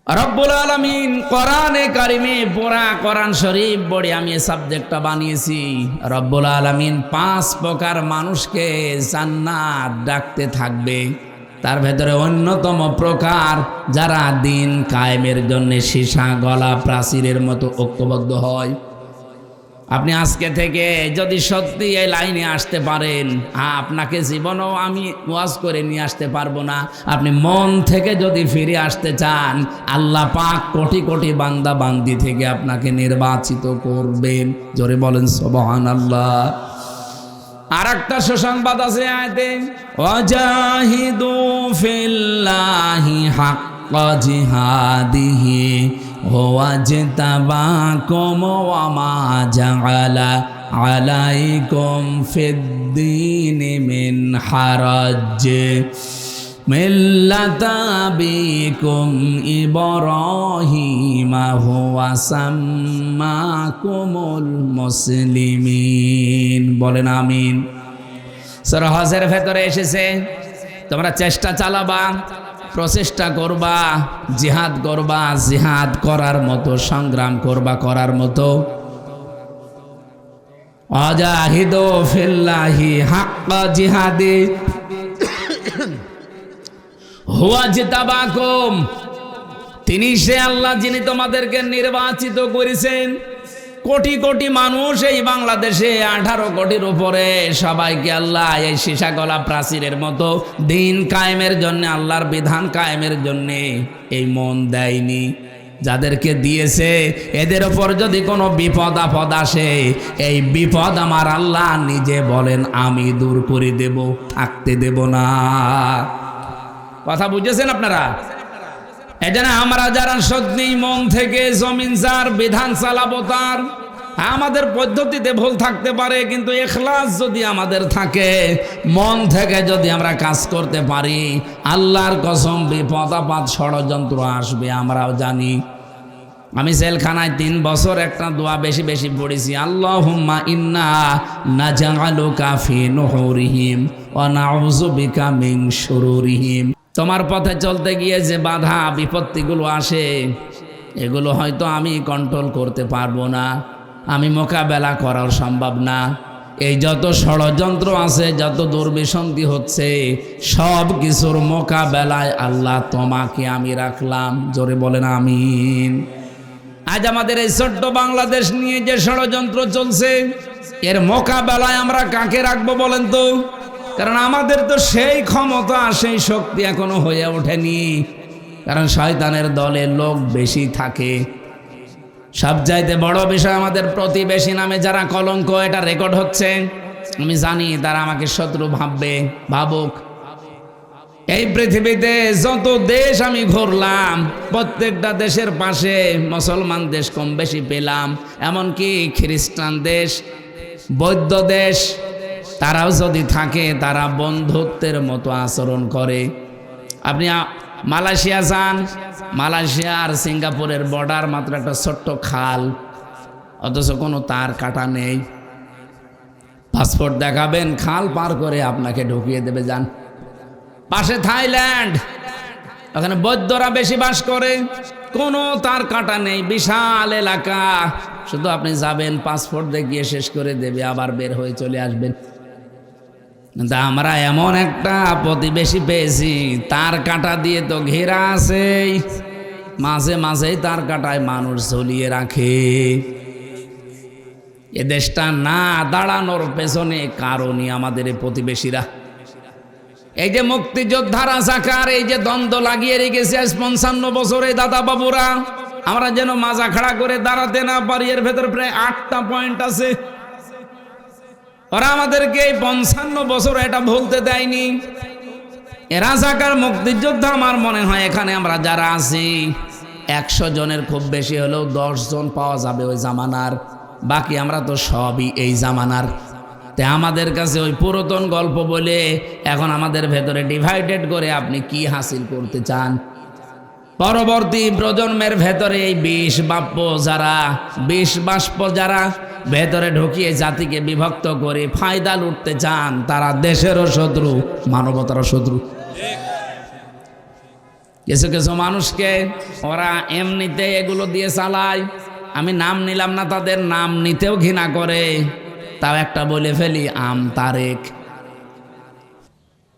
রব্বুল আলামিন কোরআনে কারিমে পুরা কোরআন শরীফ পড়ে আমি এই সাবজেক্টটা বানিয়েছি। রব্বুল আলামিন 5 প্রকার মানুষকে জান্নাত ডাকতে থাকবে। তার ভেতরে অন্যতম প্রকার যারা দিন কায়েমের জন্য সীসা গলা প্রাচীরের মতো ঐক্যবদ্ধ হয়। আপনি আজকে থেকে যদি সত্যি এই লাইনে আসতে পারেন, আপনাকে জীবনেও আমি ওয়াজ করে নিয়ে আসতে পারবো না। আপনি মন থেকে যদি ফিরে আসতে চান, আল্লাহ পাক কোটি কোটি বান্দা বান্দি থেকে আপনাকে নির্বাচিত করবেন। জোরে বলেন সুবহানাল্লাহ। আর একটা সুসংবাদ আছে আয়াতে, ওয়াজাহিদু ফিল্লাহি হাক্কা জিহাদিহি ওয়াজতাবাকুম ওয়া মা জাআলা আলাইকুম ফিদ্দীনি মিন হারাজ মিল্লাতা আবিকুম ইব্রাহিমা হুয়া সাম্মাকুমুল মুসলিমিন। বলেন আমিন। সূরা হজের ভেতরে এসেছে, তোমরা চেষ্টা চালাবা, প্রচেষ্টা করবা, জিহাদ করবা, জিহাদ করার মতো সংগ্রাম করবা, করার মতো। ওয়াজাহিদু ফিল্লাহি হাক্কা জিহাদি হুয়া জিতাবাকুম, তিনি সে আল্লাহ যিনি তোমাদেরকে নির্বাচিত করেছেন। কোটি কোটি মানুষ এই বাংলাদেশে, 18 কোটির উপরে, সবাইকে আল্লাহ এই সীসা গলা প্রাচীরের মতো দিন কায়েমের জন্য, আল্লাহর বিধান কায়েমের জন্য এই মন দেয়নি। যাদেরকে দিয়েছে এদের ওপর যদি কোনো বিপদ আপদ আসে, এই বিপদ আমার আল্লাহ নিজে বলেন আমি দূর করে দেব, থাকতে দেব না। কথা বুঝেছেন আপনারা? এজন্য আমরা যারা সত্যি মন থেকে জমিন যার বিধান চালাবো, তার আমাদের পদ্ধতিতে ভুল থাকতে পারে, কিন্তু ইখলাস যদি আমাদের থাকে, মন থেকে যদি আমরা কাজ করতে পারি, আল্লাহর কসম বিপদ আপদ ষড়যন্ত্র আসবে আমরাও জানি। আমি জেলখানায় 3 বছর একটা দোয়া বেশি বেশি পড়েছি, আল্লাহুম্মা ইন্না নাজআলুকা ফি নুহুরিহিম ওয়া নাউযু বিকা মিন শুরুরিহিম। তোমার পথে চলতে গিয়ে যে বাধা বিপত্তিগুলো আসে, এগুলো হয়তো আমি কন্ট্রোল করতে পারবো না, আমি মোকাবেলা করাও সম্ভব না। এই যত ষড়যন্ত্র আছে, যত দুর্বিসন্ধি হচ্ছে, সব কিছুর মোকাবেলায় আল্লাহ তোমাকে আমি রাখলাম। জোরে বলেন আমিন। আজ আমাদের এই ছোট্ট বাংলাদেশ নিয়ে যে ষড়যন্ত্র চলছে, এর মোকাবেলায় আমরা কাকে রাখবো বলেন তো? কারণ আমাদের তো সেই ক্ষমতা, সেই শক্তি এখনো হয়ে ওঠেনি। কারণ শয়তানের দলে লোক বেশি থাকে। সবচাইতে বড় বিষয়, আমাদের প্রতিবেশী নামে যারা কলঙ্ক, এটা রেকর্ড হচ্ছে, আমি জানি তারা আমাকে শত্রু ভাববে, ভাবুক। এই পৃথিবীতে যত দেশ আমি ঘুরলাম, প্রত্যেকটা দেশের পাশে মুসলমান দেশ কম বেশি পেলাম, এমনকি খ্রিস্টান দেশ, বৌদ্ধ দেশ, তারাও যদি থাকে তারা বন্ধুত্বের মতো আচরণ করে। আপনি মালয়েশিয়া যান, মালয়েশিয়া আর সিঙ্গাপুরের বর্ডার মাত্র একটা ছোট্ট খাল, অথচ কোনো তার কাটা নেই। পাসপোর্ট দেখাবেন, খাল পার করে আপনাকে ঢুকিয়ে দেবে। যান পাশে থাইল্যান্ড, ওখানে বৌদ্ধরা বেশি বাস করে, কোনো তার কাটা নেই, বিশাল এলাকা, শুধু আপনি যাবেন, পাসপোর্ট দেখিয়ে শেষ করে দেবে, আবার বের হয়ে চলে আসবেন। কিন্তু আমরা এমন একটা প্রতিবেশী পেয়েছি, তার কাটা দিয়ে তো ঘেরা আছে, মাঝে মাঝেই তার কাটায় মানুষ ঝুলিয়ে রাখে। এ দেশটা না দাঁড়ানোর পেছনে কারণই আমাদের এই প্রতিবেশীরা। এই যে মুক্তিযোদ্ধা রাজাকার, এই যে দ্বন্দ্ব লাগিয়ে রেখেছে 55 বছরে দাদা বাবুরা, আমরা যেন মাজা খাড়া করে দাঁড়াতে না পারি। এর ভেতর প্রায় 8টা পয়েন্ট আছে। ওরা আমাদেরকে এই 55 বছর এটা ভুলতে দেয়নি। এ রাজাকার মুক্তিযোদ্ধা, আমার মনে হয় এখানে আমরা যারা আছি 100 জনের খুব বেশি হলেও 10 জন পাওয়া যাবে ওই জামানার, বাকি আমরা তো সবই এই জামানার। তে আমাদের কাছে ওই পুরাতন গল্প বলে এখন আমাদের ভেতরে ডিভাইডেড করে আপনি কি হাসিল করতে চান? পরবর্তী প্রজন্মের ভেতরে এই বিষ বাষ্প যারা ভেতরে ঢুকিয়ে জাতিকে বিভক্ত করে ফায়দা লুটতে চান, তারা দেশেরও শত্রু, মানবতারও শত্রু। কিছু কিছু মানুষকে ওরা এমনিতে এগুলো দিয়ে চালায়, আমি নাম নিলাম না, তাদের নাম নিতেও ঘৃণা করে, তাও একটা বলে ফেলি, আম তারেক।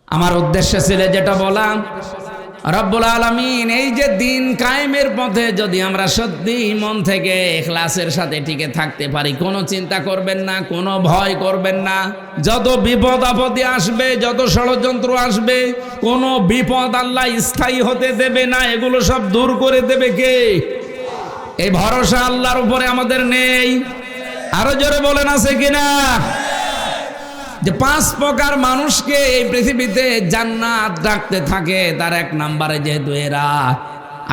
আমার উদ্দেশ্য ছিল যেটা বলা, রব্বুল আলামিন এই যে দিন কায়েমের পথে যদি আমরা সত্যি মন থেকে ইখলাসের সাথে টিকে থাকতে পারি, কোনো চিন্তা করবেন না, কোনো ভয় করবেন না। যত বিপদ আপদে আসবে, যত ষড়যন্ত্র আসবে, কোনো বিপদ আল্লাহ স্থায়ী হতে দেবে না, এগুলো সব দূর করে দেবে কে? এই ভরসা আল্লাহর উপরে আমাদের নেই। আরো জোরে বলেন আছে কিনা? যে 5 প্রকার মানুষকে এই পৃথিবীতে জান্নাত ডাকতে থাকে, তার 1 নম্বরে যেহেতু এরা,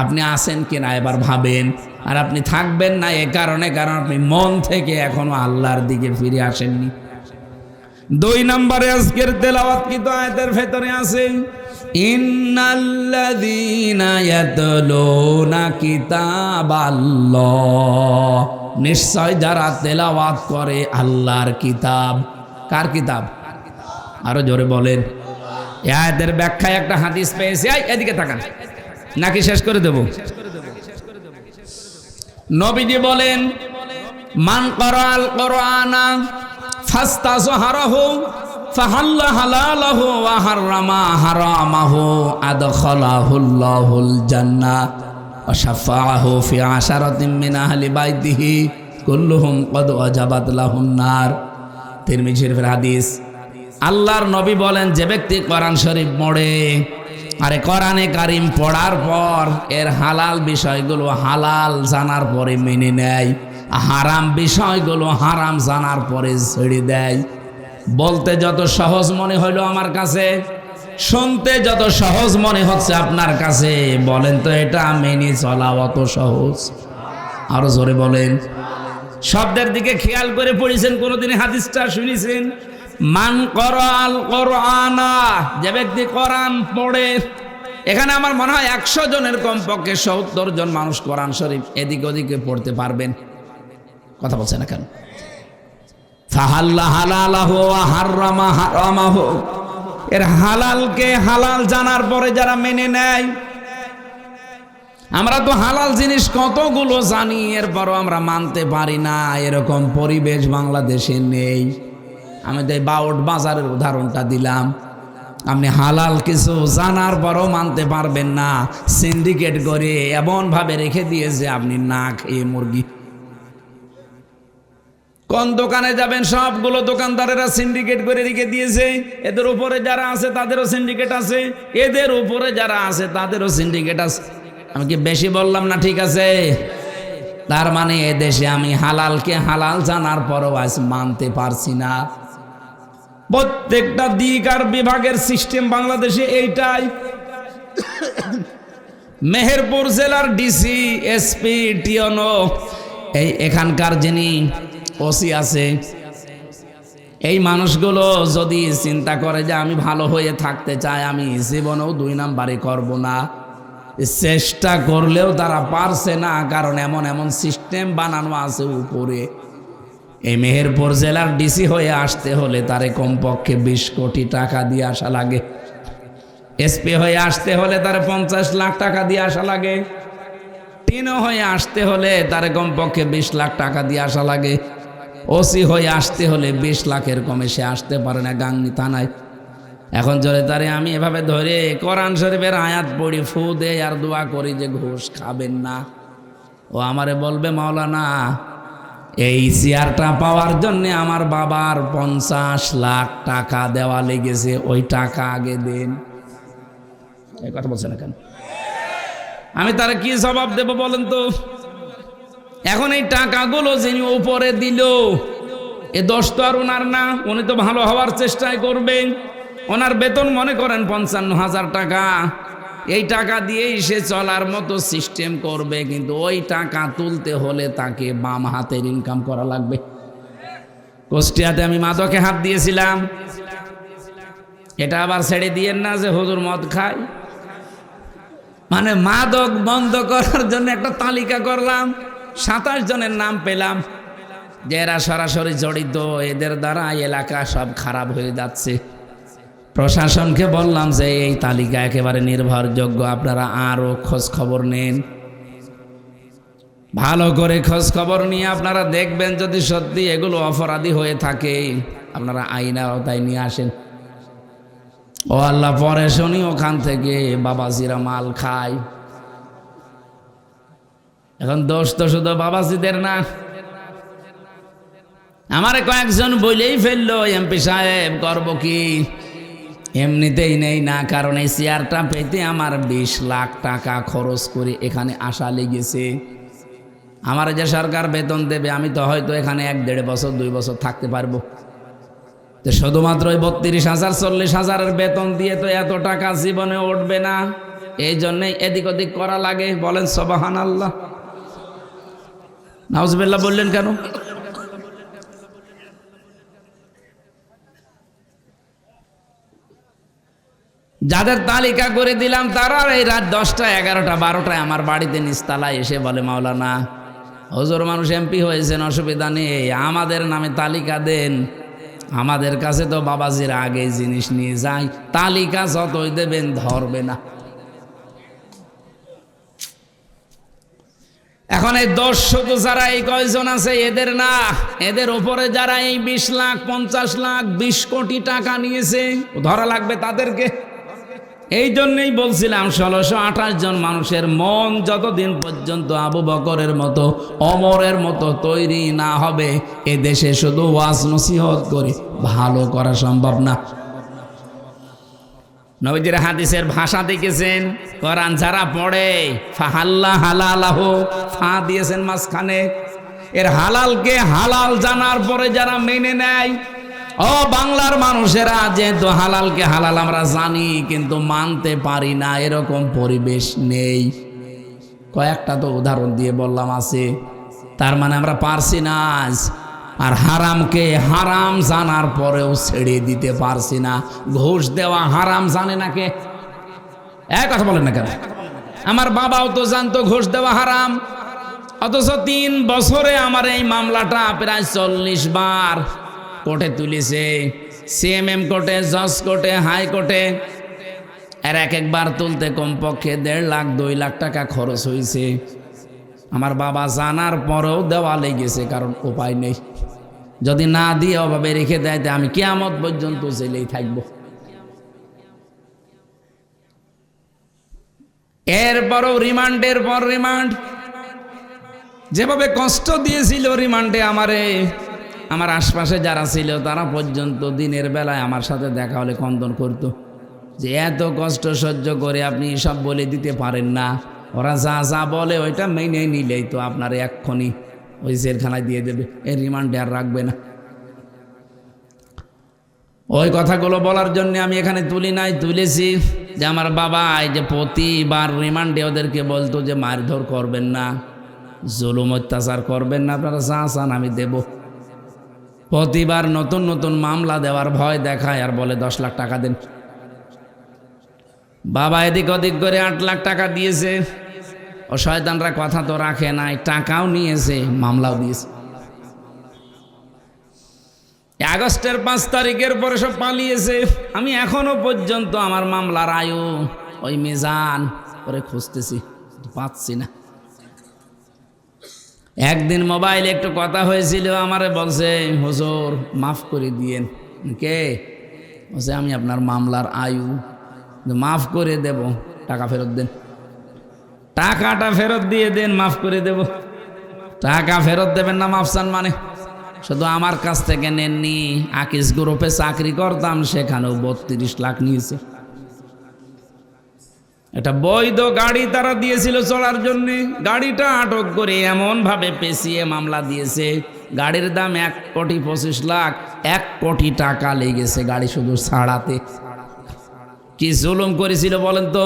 আপনি আছেন কিনা এবার ভাবেন। আর আপনি থাকবেন না এ কারণে, কারণ আপনি মন থেকে এখনো আল্লাহর দিকে ফিরে আসেননি। 2 নম্বরে আজকের তেলাওয়াতকৃত আয়াতের ভেতরে আছে, ইন্নাল্লাযীনা ইয়াতলুনা কিতাবাল্লাহ, নিশ্চয় যারা তেলাওয়াত করে আল্লাহর কিতাব। কার কিতাব? আরো জোরে বলেন। এই আয়াতের ব্যাখ্যায় একটা হাদিস পেয়েছি, এদিকে তাকান, নাকি শেষ করে দেব? নবীজি বলেন, মান ক্বারাআল কুরআনা ফাস্তাযহারাহু ফাহাল্লা হালালাহু ওয়া হাররামা হারামাহু আদখালাহুল্লাহুল জান্নাহ ওয়া শাফাআহু ফি আশারাতিন মিন আহলি বাইতিহি কুল্লুহুম ক্বাদ ওয়াজাবাত লাহুন নার। তিরমিজি শরীফের হাদিস। আল্লাহর নবী বলেন, যে ব্যক্তি কোরআন শরীফ পড়ে, আরে কোরআনে কারিম পড়ার পর এর হালাল বিষয়গুলো হালাল জানার পরে মেনে নেয়, হারাম বিষয়গুলো হারাম জানার পরে ছেড়ে দেয়। বলতে যত সহজ মনে হইলো আমার কাছে, শুনতে যত সহজ মনে হচ্ছে আপনার কাছে, বলেন তো এটা মেনে চলা অত সহজ? আরো জোরে বলেন। শব্দের দিকে খেয়াল করে পড়েছেন কোনদিন হাদিসটা শুনেছেন? মান ক্বারাআল কুরআনা, যে ব্যক্তি কোরআন পড়ে। এখানে আমার মনে হয় 100 জনের কমপক্ষে 70 জন মানুষ কোরআন শরীফ এদিক ওদিকে পড়তে পারবেন। কথা বলছেন না কেন? ফাহাল্লা হালালাহু ওয়া হাররামা হারামাহু, এর হালালকে হালাল জানার পরে যারা মেনে নেয়। আমরা তো হালাল জিনিস কতগুলো জানি, এরপরও আমরা মানতে পারি না, এরকম পরিবেশ বাংলাদেশে নেই। আমি তো এই বাউট বাজারের উদাহরণটা দিলাম। আপনি হালাল কিছু জানার পরও মানতে পারবেন না, সিন্ডিকেট করে এমনভাবে রেখে দিয়েছে আপনি না খেয়ে মুরগি। কোন দোকানে যাবেন, সবগুলো দোকানদারেরা সিন্ডিকেট করে রেখে দিয়েছে। এদের উপরে যারা আছে তাদেরও সিন্ডিকেট আছে, এদের উপরে যারা আছে তাদেরও সিন্ডিকেট আছে। আমি কি বেশি বললাম না? ঠিক আছে। তার মানে এদেশে আমি হালালকে হালাল জানার পরও আজ মানতে পারছি না। প্রত্যেকটা দিক আর বিভাগের সিস্টেম বাংলাদেশে এইটাই। মেহেরপুর জেলার ডিসি, এসপি, টিওনো, এই এখানকার যিনি ওসি আছে, এই মানুষগুলো যদি চিন্তা করে যে আমি ভালো হয়ে থাকতে চাই, আমি জীবনেও 2 নাম্বারই করব না, চেষ্টা করলেও তারা পারছে না। কারণ এমন এমন সিস্টেম বানানো আছে উপরে। এই মেহেরপুর জেলার ডিসি হয়ে আসতে হলে তারে কমপক্ষে 20 কোটি টাকা দিয়ে আসা লাগে। এসপি হয়ে আসতে হলে তারে 50 লাখ টাকা দিয়ে আসা লাগে। টিনো হয়ে আসতে হলে তারে কমপক্ষে 20 লাখ টাকা দিয়ে আসা লাগে। ওসি হয়ে আসতে হলে 20 লাখের কমে সে আসতে পারে না গাংনী থানায়। এখন জোরে তারে আমি এভাবে ধরে কোরআন শরীফের আয়াত পড়ি, ফু দেই আর দোয়া করি যে ঘুষ খাবেন না। ও আমারে বলবে, মাওলানা এই চেয়ারটা পাওয়ার জন্য আমার বাবার 50 লাখ টাকা দেওয়া লেগেছে, ওই টাকা আগে দেন। এই কথা বলছে না কেন? আমি তারা কি জবাব দেব বলেন তো? এখন এই টাকাগুলো যিনি উপরে দিল, এ দোষ তো আর ওনার না, উনি তো ভালো হওয়ার চেষ্টাই করবেন। ওনার বেতন মনে করেন 55,000 টাকা, এই টাকা দিয়েই সে চলার মতো সিস্টেম করবে, কিন্তু ওই টাকা তুলতে হলে তাকে বাম হাতের ইনকাম করা লাগবে। কুষ্টিয়াতে আমি মাদকে হাত দিয়েছিলাম, এটা আবার ছেড়ে দিয়েন না যে হুজুর মদ খায়। মানে মাদক বন্ধ করার জন্য একটা তালিকা করলাম, 27 জনের নাম পেলাম যে এরা সরাসরি জড়িত, এদের দ্বারা এলাকা সব খারাপ হয়ে যাচ্ছে। প্রশাসনকে বললাম যে এই তালিকা একেবারে নির্ভরযোগ্য, আপনারা আরও খোঁজ খবর নেন, ভালো করে খোঁজ খবর নিয়ে আপনারা দেখবেন যদি সত্যি এগুলো অপরাধী হয়ে থাকে আপনারা আইনের আওতায় নিয়ে আসেন। ও আল্লাহ, পরে শুনি ওখান থেকে বাবাজিরা মাল খায়। এখন দোষ তো শুধু বাবাজিদের না, আমারে কয়েকজন বলেই ফেললো এমপি সাহেব করবো কি, এমনিতেই নেই না, কারণ এই চেয়ারটা পেতে আমার 20 লাখ টাকা খরচ করে এখানে আসা লেগেছে। আমার যে সরকার বেতন দেবে আমি তো হয়তো এখানে 1-1.5 বছর 2 বছর থাকতে পারবো, তো শুধুমাত্র ওই 32,000 40,000-এর বেতন দিয়ে তো এত টাকা জীবনে উঠবে না। এই জন্যই এদিক ওদিক করা লাগে। বলেন সুবহানাল্লাহ। নাউজুবিল্লাহ বললেন কেন? যাদের তালিকা করে দিলাম তারা এই রাত 10টা 11টা 12টায় আমার বাড়িতে নিচতলায় এসে বলে, মাওলানা হুজুর মানুষ এমপি হয়েছেন, অসুবিধা নেই, আমাদের নামে তালিকা দেন। আমাদের কাছে তো বাবাজির আগে জিনিস নিয়ে যায়, তালিকা যতই দেবেন ধরবে না। এখন এই দোষ শুধু যারা এই কয়জন আছে এদের না, এদের উপরে যারা এই 20 লাখ 50 লাখ 20 কোটি টাকা নিয়েছে ধরা লাগবে তাদেরকে। এই জন্যই বলছিলাম 1628 জন মানুষের মন যতদিন পর্যন্ত আবু বকরের মতো ওমরের মতো তৈরি না হবে এ দেশে শুধু ওয়াজ নসিহত করে ভালো করা সম্ভব না। নবীজির হাদিসের ভাষা দেখেছেন, কোরআন যারা পড়ে ফাহাল্লা হালালাহ, ফা দিয়েছেন মাঝখানে, এর হালালকে হালাল জানার পরে যারা মেনে নেয়, ও বাংলার মানুষেরা যেহেতু হালালকে হালাল আমরা জানি কিন্তু মানতে পারি না, এরকম পরিবেশ নেই। কয়েকটা তো উদাহরণ দিয়ে বললাম আছে, তার মানে আমরা পারছি না আজ। আর হারামকে হারাম জানার পরেও ছেড়ে দিতে পারছি না। ঘুষ দেওয়া হারাম জানে না কে? এক কথা বলেন না কেন? আমার বাবাও তো জানতো ঘুষ দেওয়া হারাম, অথচ 3 বছরে আমার এই মামলাটা প্রায় 40 বার কোর্টে তুলেছে। সিএমএম কোর্টে, জজ কোর্টে, হাইকোর্টে, আর একবার তুলতে কমপক্ষে 1.5 লাখ 2 লাখ টাকা খরচ হয়েছে। আমার বাবা জানার পরেও দেওয়া লেগেছে, কারণ উপায় নেই। যদি না দিয়ে অভাবে রেখে দেয় তা আমি কিয়ামত পর্যন্ত জেলেই থাকব। এরপরও রিমান্ডের পর রিমান্ড, যেভাবে কষ্ট দিয়েছিল রিমান্ডে আমারে, আমার আশপাশে যারা ছিল তারা পর্যন্ত দিনের বেলায় আমার সাথে দেখা হলে খন্দন করত যে এত কষ্ট সহ্য করে আপনি সব বলে দিতে পারেন না, ওরা যা যা বলে ওইটা মেনে নিলেই তো আপনার এক্ষুনি ওই জেলখানায় দিয়ে দেবে, এই রিমান্ডে আর রাখবে না। ওই কথাগুলো বলার জন্য আমি এখানে তুলি নাই, তুলেছি যে আমার বাবা এই যে প্রতিবার রিমান্ডে ওদেরকে বলতো যে মারধর করবেন না, জুলুম অত্যাচার করবেন না, আপনারা যা চান আমি দেব। প্রতিবার নতুন নতুন মামলা দেওয়ার ভয় দেখায় আর বলে 10 লাখ টাকা দেন। বাবা এদিক ওদিক করে 8 লাখ টাকা দিয়েছে। ও শয়তানরা কথা তো রাখে নাই, টাকাও নিয়েছে, মামলাও দিয়েছে। আগস্টের 5 তারিখের পরে সব পালিয়েছে। আমি এখনো পর্যন্ত আমার মামলার আয়ু ওই মিজান করে খুঁজতেছি, পাচ্ছি না। একদিন মোবাইলে একটু কথা হয়েছিল, আমারে বলছে হুজুর মাফ করে দিয়েন। কে বলছে? আমি আপনার মামলার আয়ু মাফ করে দেব, টাকা ফেরত দেন। টাকাটা ফেরত দিয়ে দেন, মাফ করে দেব। টাকা ফেরত দেবেন না মাফ চান মানে? শুধু আমার কাছ থেকে নেননি, আকিস গ্রুপে চাকরি করতাম সেখানেও 32 লাখ নিয়েছে। এটা বৈধ গাড়ি তারা দিয়েছিল চলার জন্য, গাড়িটা আটক করে এমন ভাবে পেঁচিয়ে মামলা দিয়েছে, গাড়ির দাম 1,25 লাখ, 1 কোটি টাকা লেগেছে গাড়ি শুধু ছাড়াতে। কি জুলুম করেছিল বলেন তো?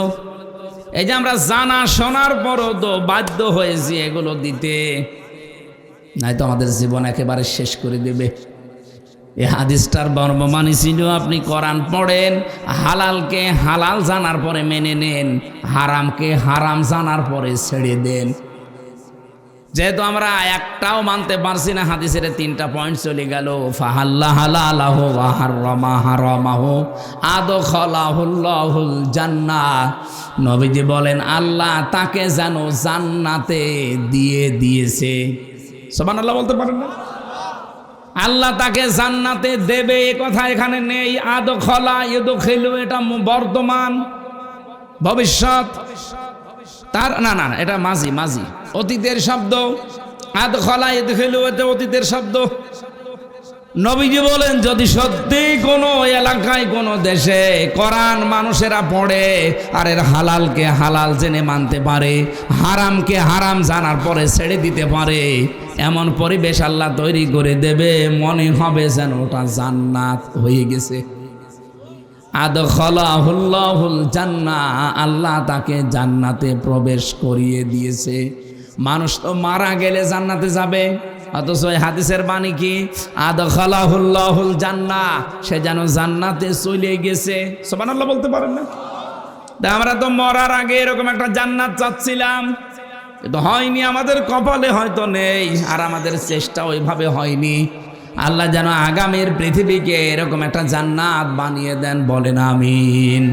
এই যে আমরা জানা শোনার পরও তো বাধ্য হয়েছি এগুলো দিতে, নাই তো আমাদের জীবন একেবারে শেষ করে দেবে। এই হাদিসটার বর্ণমানি ছিল আপনি কোরআন পড়েন, হালালকে হালাল জানার পরে মেনে নেন, হারামকে হারাম জানার পরে ছেড়ে দেন। যেহেতু আমরা একটাও মানতে পারছি না, হাদিসের 3টা পয়েন্ট চলে গেল। ফাহাল্লা হালালাহু ওয়া হাররামা হারামাহু আদখালাহুল্লাহুল জান্নাহ। নবীজি বলেন আল্লাহ তাকে যেন জান্নাতে দিয়ে দিয়েছে। সুবহানাল্লাহ বলতে পারেন না? আল্লাহ তাকে জান্নাতে দেবে এ কথা এখানে নেই। আদখলা ইদখিলু এটা বর্তমান, ভবিষ্যৎ, তার না না এটা মাঝি মাঝি অতীতের শব্দ। আদখলা ইদখিলু এটা অতীতের শব্দ। নবীজি বলেন যদি সত্যি কোনো এলাকায় কোনো দেশে কোরআন মানুষেরা পড়ে আর এর হালালকে হালাল জেনে মানতে পারে, হারামকে হারাম জানার পরে ছেড়ে দিতে পারে, এমন পরিবেশ আল্লাহ তৈরি করে দেবে, মনে হবে যেন ওটা জান্নাত হয়ে গেছে। আদখালাহুল্লাহুল জান্নাহ, আল্লাহ তাকে জান্নাতে প্রবেশ করিয়ে দিয়েছে। মানুষ তো মারা গেলে জান্নাতে যাবে, অথচ এই হাদিসের বাণী কি আদখালাহুল্লাহুল জান্নাহ, সে যেন জান্নাতে চলে গেছে। সুবহানাল্লাহ বলতে পারেন না? আমরা তো মরার আগে এরকম একটা জান্নাত চাচ্ছিলাম, কিন্তু হয়নি, আমাদের কপালে হয়তো নেই, আর আমাদের চেষ্টা ওইভাবে হয়নি। আল্লাহ যেন আগামীর পৃথিবীকে এরকম একটা জান্নাত বানিয়ে দেন, বলেন আমিন।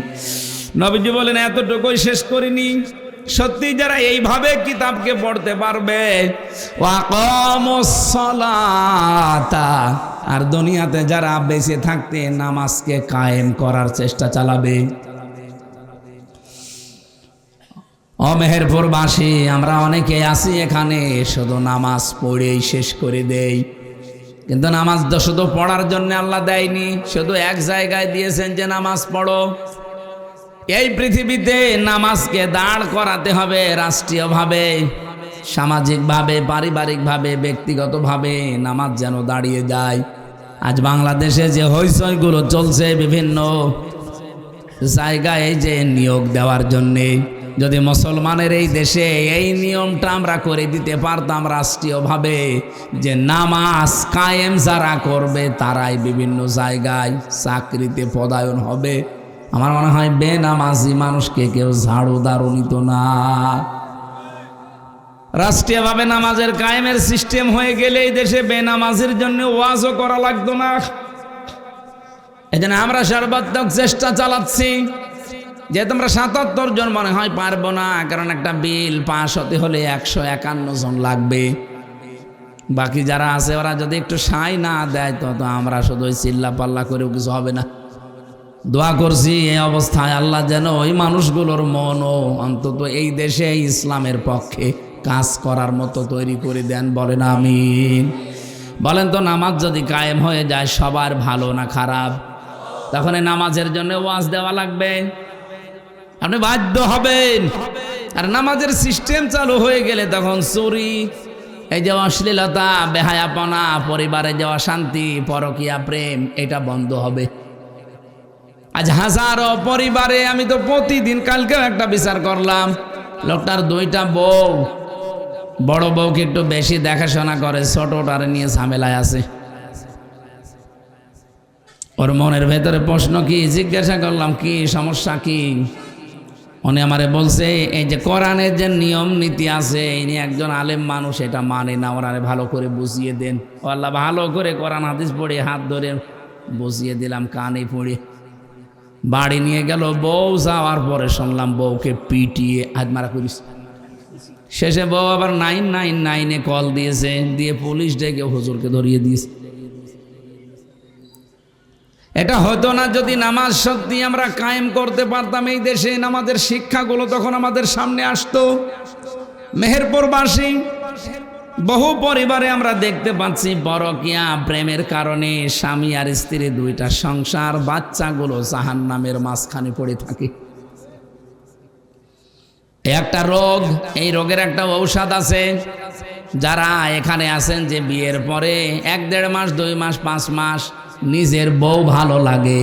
নবীজি বলেন এতটুকুই শেষ করিনি, সত্যি যারা এইভাবে কিতাবকে পড়তে পারবে, ওয়াকামুস সালাতা, আর দুনিয়াতে যারা বেঁচে থাকতে নামাজকে কায়েম করার চেষ্টা চালাবে। ও মেহেরপুরবাসী, আমরা অনেকে আছি এখানে শুধু নামাজ পড়েই শেষ করে দেই, কিন্তু নামাজ তো শুধু পড়ার জন্য আল্লাহ দেয়নি, শুধু এক জায়গায় দিয়েছেন যে নামাজ পড়ো। এই পৃথিবীতে নামাজকে দাঁড় করাতে হবে রাষ্ট্রীয়ভাবে, সামাজিকভাবে, পারিবারিকভাবে, ব্যক্তিগতভাবে নামাজ যেন দাঁড়িয়ে যায়। আজ বাংলাদেশে যে হইচইগুলো চলছে বিভিন্ন জায়গায় যে নিয়োগ দেওয়ার জন্যে, যদি মুসলমানের এই দেশে এই নিয়মটা আমরা করে দিতে পারতাম রাষ্ট্রীয়ভাবে, যে নামাজ কায়েম যারা করবে তারাই বিভিন্ন জায়গায় চাকরিতে পদায়ন হবে, আমার মনে হয় বেনামাজি মানুষকে কেউ ঝাড়ু দাঁড়ু নিত না। রাষ্ট্রীয়ভাবে নামাজের কায়েমের সিস্টেম হয়ে গেলে এই দেশে বেনামাজির জন্য ওয়াজও করা লাগতো না। এজন্য আমরা সর্বাত্মক চেষ্টা চালাচ্ছি, যে তোমরা 77 জন মনে হয় পারবো না, কারণ একটা বিল পাস হতে হলে 151 জন লাগবে। বাকি যারা আছে ওরা যদি একটু সাই না দেয় তো আমরা শুধু চিল্লা পাল্লা করেও কিছু হবে না। দোয়া করছি এই অবস্থায় আল্লাহ যেন ওই মানুষগুলোর মনও অন্তত এই দেশে ইসলামের পক্ষে কাজ করার মতো তৈরি করে দেন, বলেন আমিন। বলেন তো নামাজ যদি কায়েম হয়ে যায় সবার ভালো না খারাপ? তখন এই নামাজের জন্য ওয়াজ দেওয়া লাগবে, আপনি বাধ্য হবেন। আর নামাজের সিস্টেম চালু হয়ে গেলে তখন চুরি, এই যে অশ্লীলতা, বেহায়াপনা, পরিবারে যে অশান্তি, পরকীয়া প্রেম, এটা বন্ধ হবে। আজ হাজারো পরিবারে, আমি তো প্রতিদিন, কালকেও একটা বিচার করলাম, লোকটার 2টা বউ, বড় বউকে একটু বেশি দেখাশোনা করে, ছোটটারে নিয়ে ঝামেলায় আছে। ওর মনের ভেতরে প্রশ্ন কি, জিজ্ঞাসা করলাম কি সমস্যা কি, উনি আমারে বলছে এই যে কোরআনের যে নিয়ম নীতি আছে, ইনি একজন আলেম মানুষ, এটা মানে না, ওনারে ভালো করে বুঝিয়ে দেন। ও আল্লাহ, ভালো করে কোরআন হাদিস পড়ে হাত ধরে বুঝিয়ে দিলাম, কানে পড়ে বাড়ি নিয়ে গেল। বউ যাওয়ার পরে শুনলাম বউকে পিটিয়ে হাতমারা করিস। শেষে বউ আবার 999-এ কল দিয়েছে, দিয়ে পুলিশ ডেকে হুজুরকে ধরিয়ে দিয়েছে। এটা হতো না যদি নামাজ সত্যি আমরা কায়েম করতে পারতাম এই দেশে, নামাজের শিক্ষাগুলো তখন আমাদের সামনে আসতো। মেহেরপুরবাসী বহু পরিবারে আমরা দেখতে পাচ্ছি পরকীয়া প্রেমের কারণে স্বামী আর স্ত্রী 2টা সংসার, বাচ্চাগুলো জাহান্নামের মাঝখানে পড়ে থাকে। একটা রোগ, এই রোগের একটা ঔষধ আছে। যারা এখানে আছেন যে বিয়ের পরে 1-1.5 মাস, 2 মাস, 5 মাস নিজের বউ ভালো লাগে,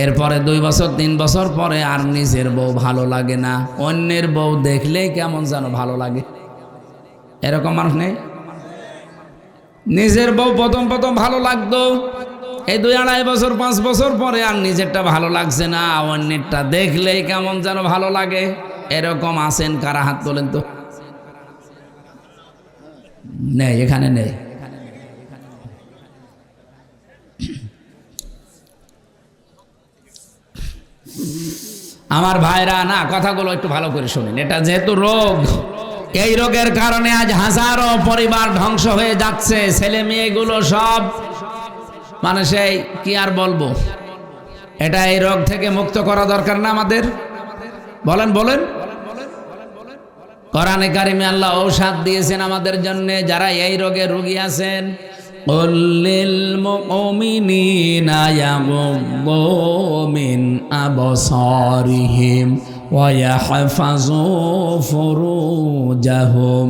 এরপরে 2 বছর 3 বছর পরে আর নিজের বউ ভালো লাগে না, অন্যের বউ দেখলেই কেমন যেন ভালো লাগে, এরকম মানুষ নেই? নিজের বউ প্রথম ভালো লাগতো, এই 2-2.5 বছর 5 বছর পরে আর নিজেরটা ভালো লাগছে না, অন্যেরটা দেখলেই কেমন যেন ভালো লাগে। এরকম আছেন কারা? হাত তোলেন তো। নেই, এখানে নেই। আমার ভাইরা না, কথাগুলো একটু ভালো করে শুনেন। এটা যেহেতু রোগ, এই রোগের কারণে আজ হাজারো পরিবার ধ্বংস হয়ে যাচ্ছে, ছেলে মেয়েগুলো সব মানে সেই কি আর বলবো। এটা এই রোগ থেকে মুক্ত করা দরকার না আমাদের? বলেন বলেন। কোরআনে কারিমে আল্লাহ ঔষধ দিয়েছেন আমাদের জন্য, যারা এই রোগে রোগী আছেন। قل للمؤمنين يغضوا من أبصارهم ويحفظوا فروجهم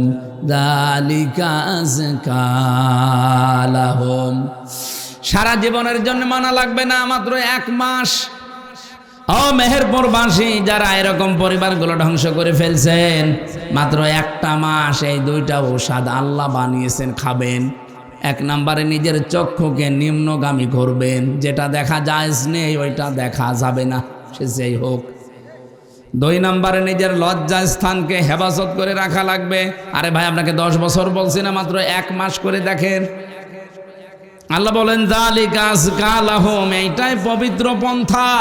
ذلك أزكى لهم। সারা জীবনের জন্য মানা লাগবে না, মাত্র 1 মাস। ও মেহেরপুরবাসী, যারা এরকম পরিবারগুলো ধ্বংস করে ফেলছেন, মাত্র 1টা মাস এই 2টা ঔষধ আল্লাহ বানিয়েছেন, খাবেন। 1 নম্বরে নিজের চক্ষুকে নিম্নগামী করবেন, যেটা দেখা জায়েজ নেই ওইটা দেখা যাবে না, সে যেই হোক। 2 নম্বরে নিজের লজ্জা স্থানকে হেফাজত করে রাখা লাগবে। আরে ভাই, আপনাকে 10 বছর বলছি না, মাত্র 1 মাস করে দেখেন। আল্লাহ বলেন যালিকা আযকা লাহুম, এইটাই পবিত্র পন্থা।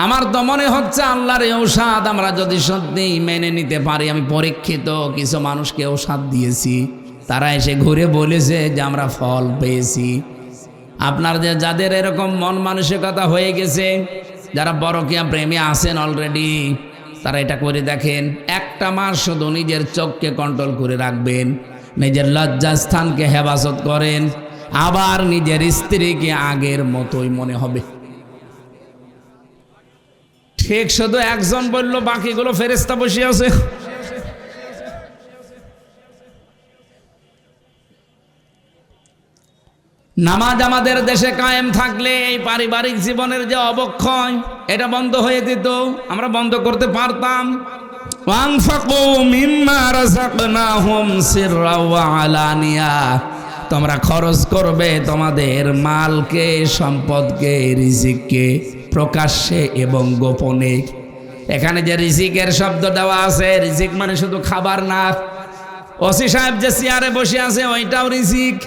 আমার তো মনে হচ্ছে আল্লাহর এই ঔষধ আমরা যদি সত্যি মেনে নিতে পারি, আমি পরীক্ষিত কিছু মানুষকে ঔষধ দিয়েছি, তারা এসে ঘুরে বলেছে যে আমরা ফল পেয়েছি। আপনার যাদের এরকম মন মানসিকতা হয়ে গেছে, যারা পরকীয়া প্রেমে আছেন অলরেডি, তারা এটা করে দেখেন। 1টা মাস শুধু নিজের চোখকে কন্ট্রোল করে রাখবেন, নিজের লজ্জাস্থানকে হেফাজত করেন, আবার নিজের স্ত্রীকে আগের মতোই মনে হবে। ঠিক শুধু একজন বলল, বাকিগুলো ফেরেশতা বসে আছে। নামাজ আমাদের দেশে কায়েম থাকলে এই পারিবারিক জীবনের যে অবক্ষয়, এটা বন্ধ হয়ে যেত, আমরা বন্ধ করতে পারতাম। ওয়ানফাকু মিম্মা রাযাকনাহুম সিররা ওয়া আলানিয়া, তোমরা খরচ করবে তোমাদের মালকে, সম্পদকে, রিজিককে, প্রকাশ্যে এবং গোপনে। এখানে যে রিজিকের শব্দ দেওয়া আছে, রিজিক মানে শুধু খাবার না। ওসি সাহেব যে চেয়ারে বসে আছে ওইটাও রিজিক।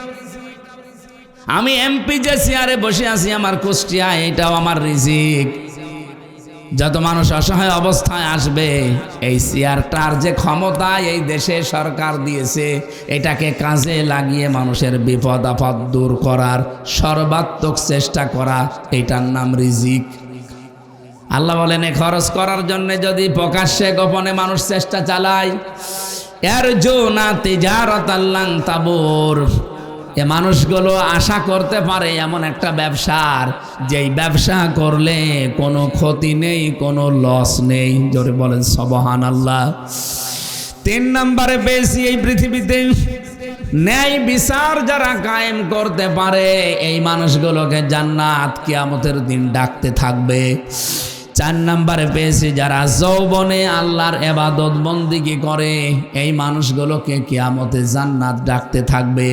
আমি এমপি যে চেয়ারে বসে আছি আমার কুষ্টিয়ায়, এটাও আমার রিজিক। যত মানুষ অসহায় অবস্থায় আসবে, এই চেয়ারটার যে ক্ষমতা এই দেশে সরকার দিয়েছে, এটাকে কাজে লাগিয়ে মানুষের বিপদ আপদ দূর করার সর্বাত্মক চেষ্টা করা, এটার নাম রিজিক। আল্লাহ বলেন, এ খরচ করার জন্য যদি প্রকাশ্যে গোপনে মানুষ চেষ্টা চালায়, ইয়ারজুনা তিজারাতাল লান তাবুর, এ মানুষগুলো আশা করতে পারে এমন একটা ব্যবসার, যেই ব্যবসা করলে কোনো ক্ষতি নেই, কোনো লস নেই। জোরে বলেন সুবহানাল্লাহ। 3 নম্বরে পেয়েছি এই পৃথিবীতে ন্যায় বিচার যারা কায়েম করতে পারে, এই মানুষগুলোকে জান্নাত কিয়ামতের দিন ডাকতে থাকবে। 4 নম্বরে পেয়েছি যারা যৌবনে আল্লাহর ইবাদত বন্দেগী করে, এই মানুষগুলোকে কিয়ামতে জান্নাত ডাকতে থাকবে।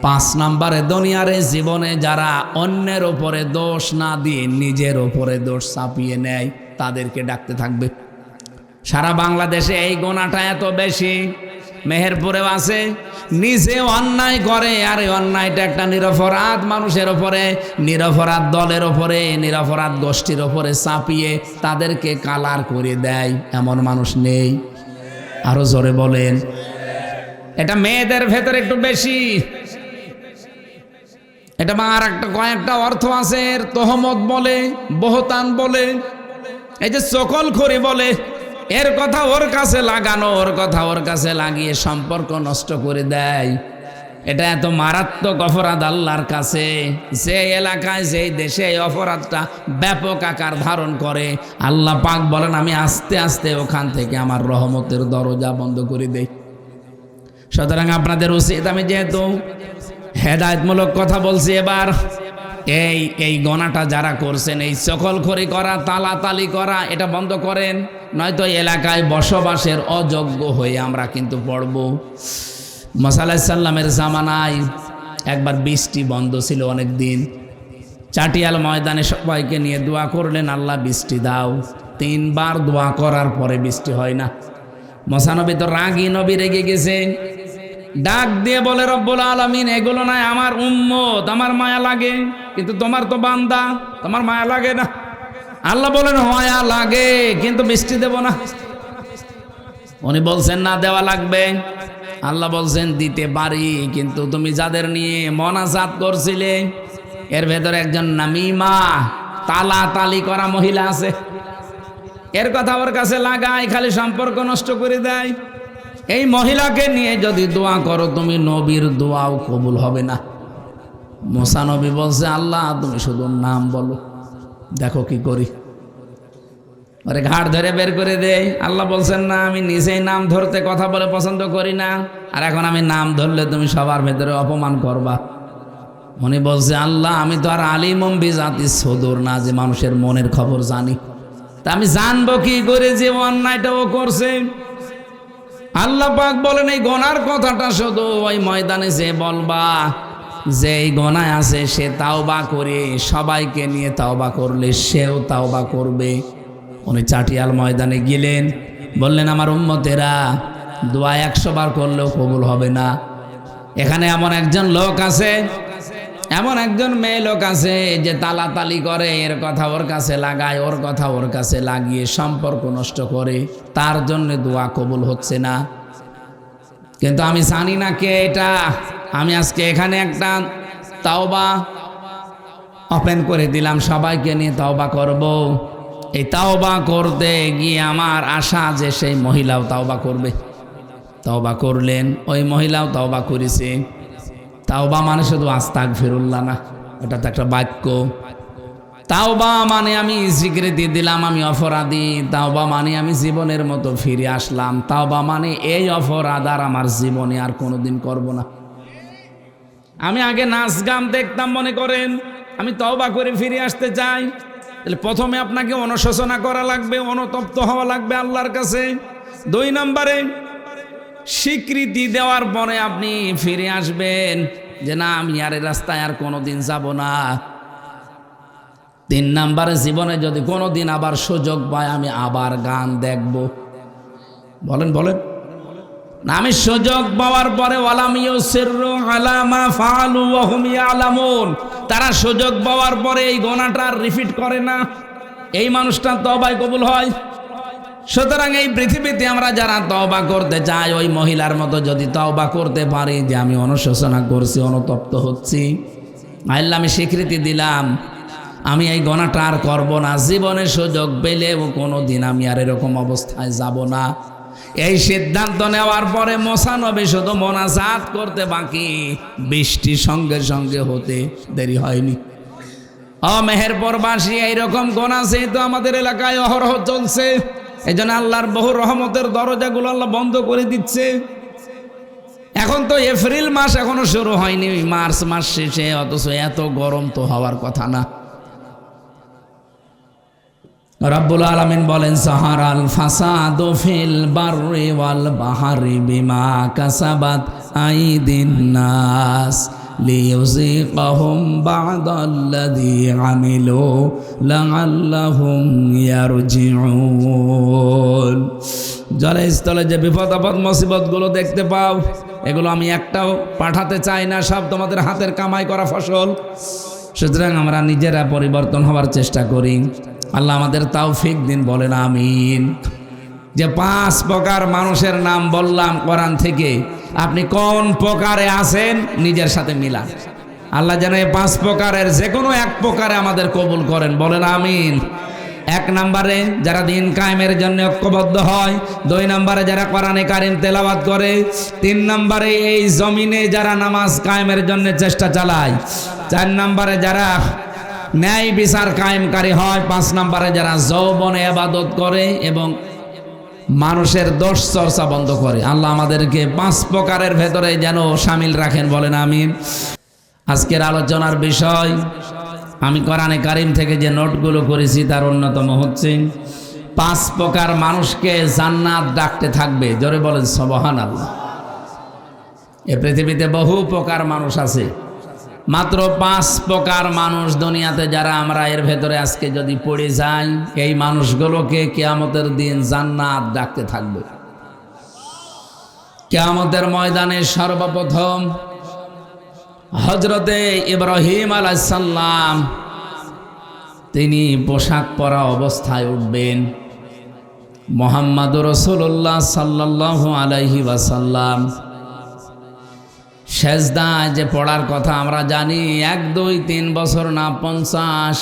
5 নম্বরে দুনিয়ার জীবনে যারা অন্যের উপরে দোষ না দিয়ে নিজের উপরে দোষ চাপিয়ে নেয়, তাদেরকে ডাকতে থাকবে। সারা বাংলাদেশে এই গোনাটা এত বেশি, মেহেরপুরেও আছে। নিজে অন্যায় করে, আর এই অন্যায়টা একটা নিরপরাধ মানুষের উপরে, নিরপরাধ দলের উপরে, নিরপরাধ গোষ্ঠীর উপরে চাপিয়ে তাদেরকে কালার করে দেয়, এমন মানুষ নেই? আরো জোরে বলেন। এটা মেয়েদের ভেতরে একটু বেশি। এটা আর একটা কয়েকটা অর্থ আছে, তোহমত বলে, বহতান বলে, এই যে চকলখড়ি বলে, এর কথা ওর কাছে লাগানো, ওর কথা ওর কাছে লাগিয়ে সম্পর্ক নষ্ট করে দেয়। এটা এত মারাত্মক অপরাধ আল্লাহর কাছে। যে এলাকায়, যে দেশে এই অপরাধটা ব্যাপক আকার ধারণ করে, আল্লাহ পাক বলেন আমি আস্তে আস্তে ওখান থেকে আমার রহমতের দরজা বন্ধ করে দেই। সুতরাং আপনাদের উচিত, আমি যেহেতু হেদায়েতমূলক কথা বলছি, এবার এই গণাটা যারা করছেন, এই চকলখড়ি করা, তালাতালি করা, এটা বন্ধ করেন, নয়তো এলাকায় বসবাসের অযোগ্য হয়ে আমরা কিন্তু পড়ব। মুসা আলাইহিস সালামের জামানায় একবার বৃষ্টি বন্ধ ছিল অনেক দিন। চাটিয়াল ময়দানে সবাইকে নিয়ে দোয়া করলেন, আল্লাহ বৃষ্টি দাও। 3 বার দোয়া করার পরে বৃষ্টি হয় না। মুসা নবী তো রাগী নবী, রেগে গেছে। ডাক দিয়ে বলে রব্বুল আলামিন এগুলো নয় আমার উম্মত, আমার মায়া লাগে, কিন্তু তোমার তো বান্দা, তোমার মায়া লাগে না। আল্লাহ বলেন মায়া লাগে, কিন্তু বৃষ্টি দেব না। উনি বলছেন না দেওয়া লাগবে। আল্লাহ বলছেন দিতে পারি, কিন্তু তুমি যাদের নিয়ে মোনাজাত করছিলে এর ভেতরে একজন নামিমা তালাতালি করা মহিলা আছে, এর কথা ওর কাছে লাগায়, খালি সম্পর্ক নষ্ট করে দেয়। এই মহিলাকে নিয়ে যদি দোয়া করো তুমি, নবীর দোয়াও কবুল হবে না। মুসা নবী বলছে আল্লাহ তুমি শুধু নাম বলো, দেখো কি করি। আরে ঘাট ধরে বের করে দেয়। আল্লাহ বলছেন না আমি নিজেই নাম ধরতে কথা বলে পছন্দ করি না, আর এখন আমি নাম ধরলে তুমি সবার ভেতরে অপমান করবা। উনি বলছে আল্লাহ আমি তো আর আলিমম বিজাতি সদর না, যে মানুষের মনের খবর জানি, তা আমি জানবো কি করে যে অন্যায়টা ও করছে। আল্লাহ পাক বলেন এই গোনার কথাটা শুধু ওই ময়দানে যে বলবা যে এই গোনায় আছে সে তাওবা করে, সবাইকে নিয়ে তাওবা করলে সেও তাওবা করবে। উনি চাটিয়াল ময়দানে গেলেন, বললেন আমার উম্মতেরা দোয়া 100 বার করলেও কবুল হবে না। এখানে এমন একজন লোক আছে, এমন একজন মেয়ে লোক আছে যে তালাতালি করে, এর কথা ওর কাছে লাগায়, ওর কথা ওর কাছে লাগিয়ে সম্পর্ক নষ্ট করে, তার জন্য দোয়া কবুল হচ্ছে না। কিন্তু আমি জানি না কে এটা। আমি আজকে এখানে একটা তাওবা ওপেন করে দিলাম, সবাইকে নিয়ে তাওবা করব। এই তাওবা করতে গিয়ে আমার আশা যে সেই মহিলাও তাওবা করবে। তাওবা করলেন, ওই মহিলাও তাওবা করেছে। তাওবা মানে শুধু আস্তাগফিরুল্লাহ না, এটা তো একটা বাক্য। তাওবা মানে আমি স্বীকৃতি দিলাম আমি অপরাধী। তাওবা মানে আমি জীবনের মতো ফিরে আসলাম। তাওবা মানে এই অপরাধ আর আমার জীবনে আর কোনোদিন করব না। আমি আগে নাচ গান দেখতাম, মনে করেন আমি তাওবা করে ফিরে আসতে চাই, তাহলে প্রথমে আপনাকে অনুশোচনা করা লাগবে, অনুতপ্ত হওয়া লাগবে আল্লাহর কাছে। 2 নম্বরে স্বীকৃতি দেওয়ার পরে আপনি ফিরে আসবেন যে না আমি আর এই রাস্তায় আর কোনোদিন যাব না। 3 নম্বরে জীবনে যদি কোনোদিন আবার সুযোগ পায় আমি আবার গান দেখব। বলেন বলেন না, আমি সুযোগ পাওয়ার পরে ওয়ালাম ইউসিররু আলা মা ফাআলু ওয়া হুম ইয়ালামুন, তারা সুযোগ পাওয়ার পরে এই গুনাহটা রিপিট করে না, এই মানুষটা তওবায় কবুল হয়। সুতরাং এই পৃথিবীতে আমরা যারা তওবা করতে চাই ওই মহিলার মতো যদি তওবা করতে পারি যে আমি অনুশোচনা করছি, অনুতপ্ত হচ্ছি, আল্লাহ আমি স্বীকৃতি দিলাম আমি এই গুনাহটা আর করব না, জীবনে সুযোগ পেলেও কোনোদিন আমি আর এরকম অবস্থায় যাব না। এই সিদ্ধান্ত নেওয়ার পরে মুসা নবী শুধু মোনাজাত করতে বাকি, বৃষ্টি সঙ্গে সঙ্গে হতে দেরি হয়নি। মেহেরপুরবাসী এইরকম গুনাহ তো আমাদের এলাকায় অহরহ চলছে। এই জন্য আল্লাহর বহু রহমতের দরজাগুলো আল্লাহ বন্ধ করে দিচ্ছে। এখন তো এপ্রিল মাস এখনো শুরু হয়নি, মার্চ মাস শেষে, অথচ এত গরম তো হওয়ার কথা না। রব্বুল আলামিন বলেন সাহারাল ফাসাদু ফিল বাররি ওয়াল বাহরি বিমা কাসাবাত আইদিন নাস লিইউযিকাহুম বা'দাল্লাযী আমিলু লাআল্লাহুম ইয়ারজিউন। জলস্থলে যে বিপদ আপদ মুসিবতগুলো দেখতে পাও, এগুলো আমি একটাও পাঠাতে চাই না, সব তোমাদের হাতের কামাই করা ফসল। সুতরাং আমরা নিজেরা পরিবর্তন হওয়ার চেষ্টা করি। আল্লাহ আমাদের তৌফিক দিন, বলেন আমিন। যে 5 প্রকার মানুষের নাম বললাম কোরআন থেকে, আপনি কোন প্রকারে আছেন নিজের সাথে মিলান। আল্লাহ যেন এই 5 প্রকারের যে কোনো এক প্রকারে আমাদের কবুল করেন, বলেন আমিন। 1 নম্বরে যারা দিন কায়েমের জন্য ঐক্যবদ্ধ হয়, 2 নম্বরে যারা কোরআনে কারিম তেলাওয়াত করে, 3 নম্বরে এই জমিনে যারা নামাজ কায়েমের জন্য চেষ্টা চালায়, 4 নম্বরে যারা ন্যায় বিচার কায়েমকারী হয়, 5 নম্বরে যারা যৌবনে ইবাদত করে এবং মানুষের দোষ চর্চা বন্ধ করে। আল্লাহ আমাদেরকে 5 প্রকারের ভেতরে যেন শামিল রাখেন, বলেন আমিন। আজকের আলোচনার বিষয় আমি কোরআনে কারিম থেকে যে নোটগুলো করেছি তার অন্যতম হচ্ছে 5 প্রকার মানুষকে জান্নাত ডাকতে থাকবে। জোরে বলেন সুবহানাল্লাহ। এই পৃথিবীতে বহু প্রকার মানুষ আছে, মাত্র 5 প্রকার মানুষ দুনিয়াতে যারা আমরা এর ভেতরে আজকে যদি পড়ে যাই, এই মানুষগুলোকে কিয়ামতের দিন জান্নাত ডাকতে থাকবে। কিয়ামতের ময়দানে সর্বপ্রথম হযরতে ইব্রাহিম আলাইহিস সালাম তিনি পোশাক পরা অবস্থায় উঠবেন। মুহাম্মদুর রাসূলুল্লাহ সাল্লাল্লাহু আলাইহি ওয়াসাল্লাম সেজদায় যে পড়ার কথা আমরা জানি, 1 2 3 বছর না 50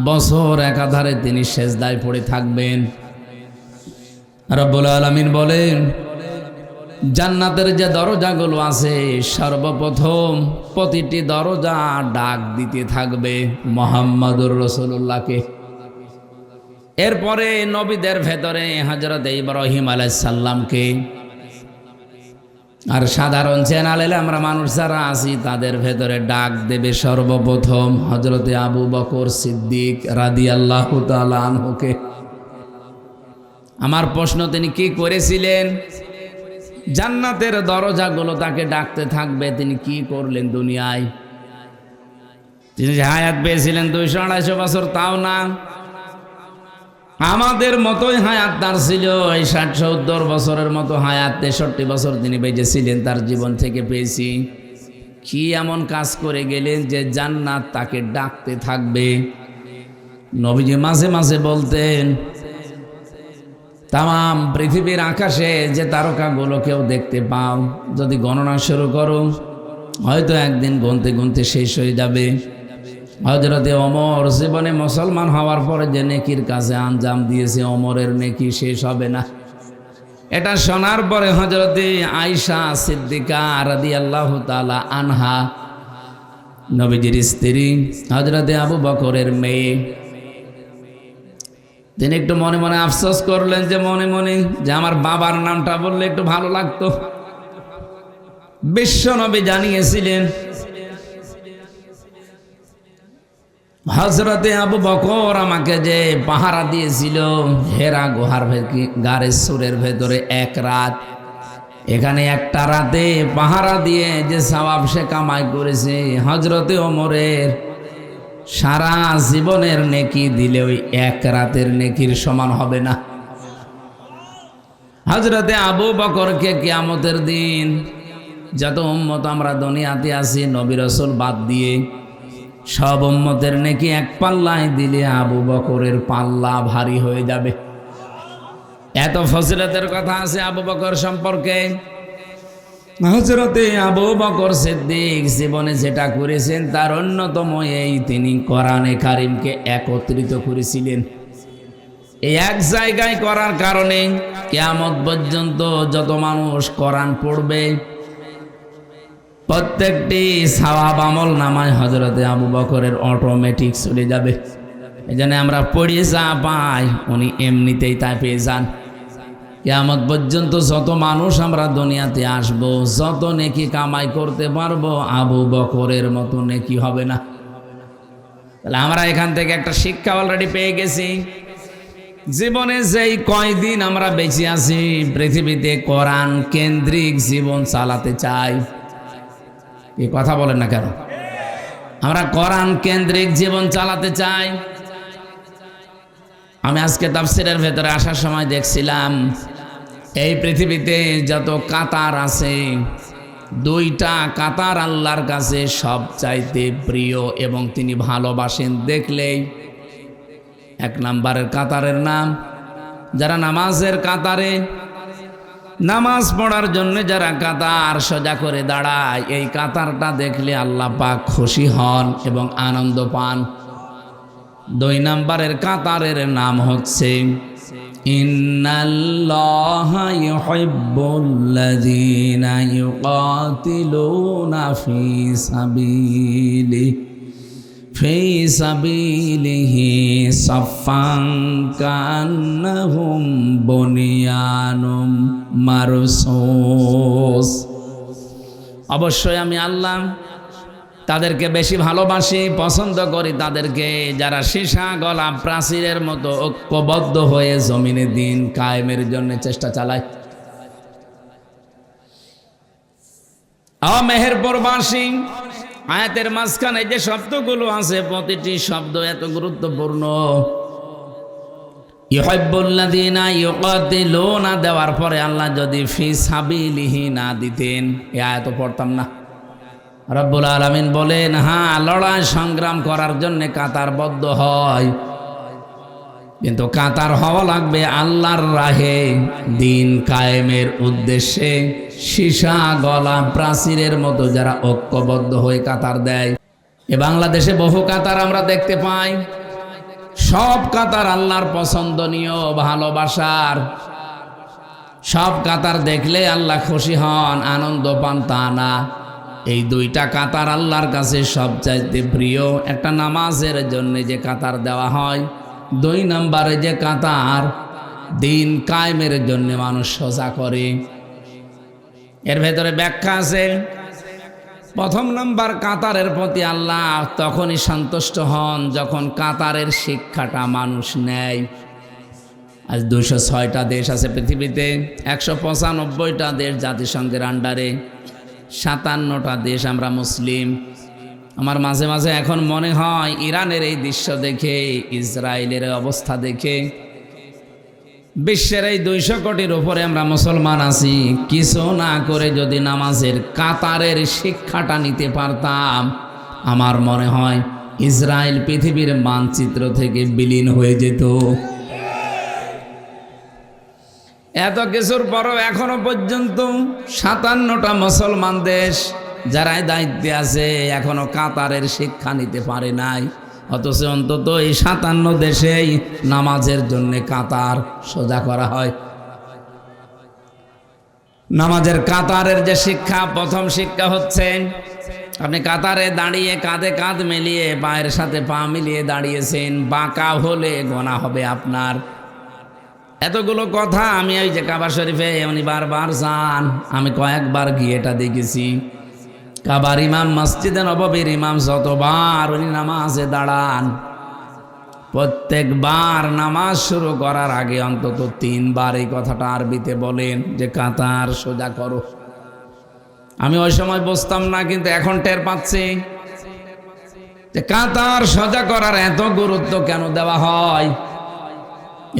বছর একাধারে তিনি সেজদায় পড়ে থাকবেন। রব্বুল আলামিন বলেন, জান্নাতের যে দরজাগুলো আছে সর্বপ্রথম প্রতিটি দরজা ডাক দিতে থাকবে মুহাম্মদুর রাসূলুল্লাহকে। এরপরে নবীদের ভেতরে হযরত ইব্রাহিম আলাইহিস সালামকে, আর সাধারণ চ্যানেলে আমরা মানুষ যারা আছি তাদের ভেতরে ডাক দেবে সর্বপ্রথম হযরতে আবু বকর সিদ্দিক রাদিয়াল্লাহু তাআলা আনহুকে। আমার প্রশ্ন, তিনি কি করেছিলেন? জান্নাতের দরজাগুলো তাকে ডাকতে থাকবে, তিনি কি করলেন দুনিয়ায়? তিনি যে হায়াত পেয়েছিলেন 200-250 বছর, তাও না, আমাদের মতোই হায়াত তার ছিল। এই 60-70 বছরের মতো হায়াত, 63 বছর তিনি বেঁচে ছিলেন, তার জীবন থেকে পেয়েছি। কি এমন কাজ করে গেলেন যে জান্নাত তাকে ডাকতে থাকবে? নবীজি মাঝে মাঝে বলতেন, তাম পৃথিবীর আকাশে যে তারকাগুলো কেউ দেখতে পাও, যদি গণনা শুরু করো হয়তো একদিন গুনতে গুনতে শেষ হয়ে যাবে। হযরতে ওমর জীবনে মুসলমান হওয়ার পরে যে নেকির কাছে আঞ্জাম দিয়েছে, ওমরের নেকি শেষ হবে না। এটা শোনার পরে হযরতে আয়েশা সিদ্দিকা রাদিয়াল্লাহু তাআলা আনহা, নবীজির স্ত্রী, হযরতে আবু বকরের মেয়ে, তিনি একটু মনে মনে আফসোস করলেন যে মনে মনে যে আমার বাবার নামটা বললে একটু ভালো লাগতো। বিশ্ব নবী জানিয়েছিলেন হযরতে আবু বকর আমাকে যে পাহারা দিয়েছিল হেরা গুহার গারের সুরের ভেতরে 1 রাত, এখানে একটা রাতে পাহারা দিয়ে যে সওয়াব সে কামাই করেছে, হযরতে ওমরের সারা জীবনের নেকি দিলে ওই 1 রাতের নেকির সমান হবে না। হযরতে আবু বকরকে কিয়ামতের দিন যত উম্মত আমরা দুনিয়াতে আছি নবী রাসূল বাদ দিয়ে, সব উম্মতের নেকি এক পাল্লায় দিলে আবু বকরের পাল্লা ভারী হয়ে যাবে। এত ফজিলতের কথা আছে আবু বকর সম্পর্কে। হযরতে আবু বকর সিদ্দিক জীবনে যেটা করেছেন তার অন্যতম এই, তিনি কোরআনে কারীমকে একত্রিত করেছিলেন। এই এক জায়গায় করার কারণে কিয়ামত পর্যন্ত যত মানুষ কোরআন পড়বে প্রত্যেকটি সওয়াব আমল নামায় হযরতে আবু বকরের অটোমেটিক চলে যাবে। এজন্য আমরা পড়ি যা পাই উনি এমনিতেই তাই পেয়ে যান। কিয়ামত পর্যন্ত যত মানুষ আমরা দুনিয়াতে আসব, যত নেকি কামাই করতে পারবো, আবু বকরের মতো নেকি হবে না। তাহলে আমরা এখান থেকে একটা শিক্ষা অলরেডি পেয়ে গেছি। জীবনে যেই কয়দিন আমরা বেঁচে আছি পৃথিবীতে কোরআন কেন্দ্রিক জীবন চালাতে চাই। এই কথা বলেন না কেন? আমরা কোরআন কেন্দ্রিক জীবন চালাতে চাই। আমি আজকে তাফসীরের ভেতরে আসার সময় দেখছিলাম এই পৃথিবীতে যত কাতার আছে 2টা কাতার আল্লাহর কাছে সবচাইতে প্রিয় এবং তিনি ভালোবাসেন দেখলেই। 1 নম্বরের কাতারের নাম, যারা নামাজের কাতারে নামাজ পড়ার জন্য যারা কাতার সোজা করে দাঁড়ায়, এই কাতারটা দেখলে আল্লাহ পাক খুশি হন এবং আনন্দ পান। 2 নম্বরের কাতারের নাম হচ্ছে ইন্নাল্লাহা ইউহিব্বুল্লাযীনা ইউকাতিলুনা ফি সাবিলিহি সাফফান কান্নাহুম বুনিয়ানুম মারসুস। অবশ্যই আমি আল্লাহ তাদেরকে বেশি ভালোবাসি, পছন্দ করি তাদেরকে যারা সীসা গলা প্রাচীরের মতো ঐক্যবদ্ধ হয়ে জমিনে দিন কায়েমের জন্য চেষ্টা চালায়। মেহেরপুরবাসী, আয়াতের মাঝখানে যে শব্দগুলো আছে প্রতিটি শব্দ এত গুরুত্বপূর্ণ। ইউহিব্বুল্লাযীনা ইউকাতিলুনা দেওয়ার পরে আল্লাহ যদি ফি সাবিলিহি না দিতেন, এই আয়াত পড়তাম না। রব্বুল আলামিন বলেন, হ্যাঁ, লড়াই সংগ্রাম করার জন্য কাতারবদ্ধ হয়, কিন্তু কাতার হওয়া লাগবে আল্লাহর রাহে, দিন কায়েমের উদ্দেশ্যে। সীসা গলা প্রাচীরের মতো যারা ঐক্যবদ্ধ হয়ে কাতার দেয়, এ বাংলাদেশে বহু কাতার আমরা দেখতে পাই। সব কাতার আল্লাহর পছন্দনীয়, ভালোবাসার। সব কাতার দেখলে আল্লাহ খুশি হন, আনন্দ পান তা না। এই দুইটা কাতার আল্লাহর কাছে সবচাইতে প্রিয়। একটা নামাজের জন্য যে কাতার দেওয়া হয়, 2 নম্বরে যে কাতার দিন কায়েমের জন্য মানুষ সোজা করে। এর ভেতরে ব্যাখ্যা আছে। প্রথম নম্বর, কাতারের প্রতি আল্লাহ তখনই সন্তুষ্ট হন যখন কাতারের শিক্ষাটা মানুষ নেয়। আজ 206টা দেশ আছে পৃথিবীতে, 195টা দেশ জাতিসংঘের আন্ডারে, 57টা দেশ আমরা মুসলিম। আমার মাঝে মাঝে এখন মনে হয় ইরানের এই দৃশ্য দেখে, ইসরায়েলের অবস্থা দেখে, বিশ্বের এই 200 কোটির উপরে আমরা মুসলমান আছি, কিছু না করে যদি নামাজের কাতারের শিক্ষাটা নিতে পারতাম, আমার মনে হয় ইসরায়েল পৃথিবীর মানচিত্র থেকে বিলীন হয়ে যেত। এত কিছুর পরও এখনো পর্যন্ত 57টা মুসলমান দেশ যারা দায়িত্বে আছে এখনো কাতারের শিক্ষা নিতে পারে নাই। অথচ অন্তত এই 57 দেশেই নামাজের জন্য কাতার সোজা করা হয়। নামাজের কাতারের যে শিক্ষা, প্রথম শিক্ষা হচ্ছে আপনি কাতারে দাঁড়িয়ে কাঁধে কাঁধ মিলিয়ে পায়ের সাথে পা মিলিয়ে দাঁড়িয়েছেন, বাঁকা হলে গোনা হবে আপনার। এতগুলো কথা আমি ওই যে কাবা শরীফে উনি বারবার যান, আমি কয়েকবার গিয়ে এটা দেখেছি। কাবার ইমাম, মসজিদে নববীর ইমাম যতবার উনি নামাজে দাঁড়ান, প্রত্যেকবার নামাজ শুরু করার আগে অন্তত 3 বার এই কথাটা আরবিতে বলেন যে কাতার সোজা করো। আমি ওই সময় বুঝতাম না, কিন্তু এখন টের পাচ্ছি যে কাতার সোজা করার এত গুরুত্ব কেন দেওয়া হয়।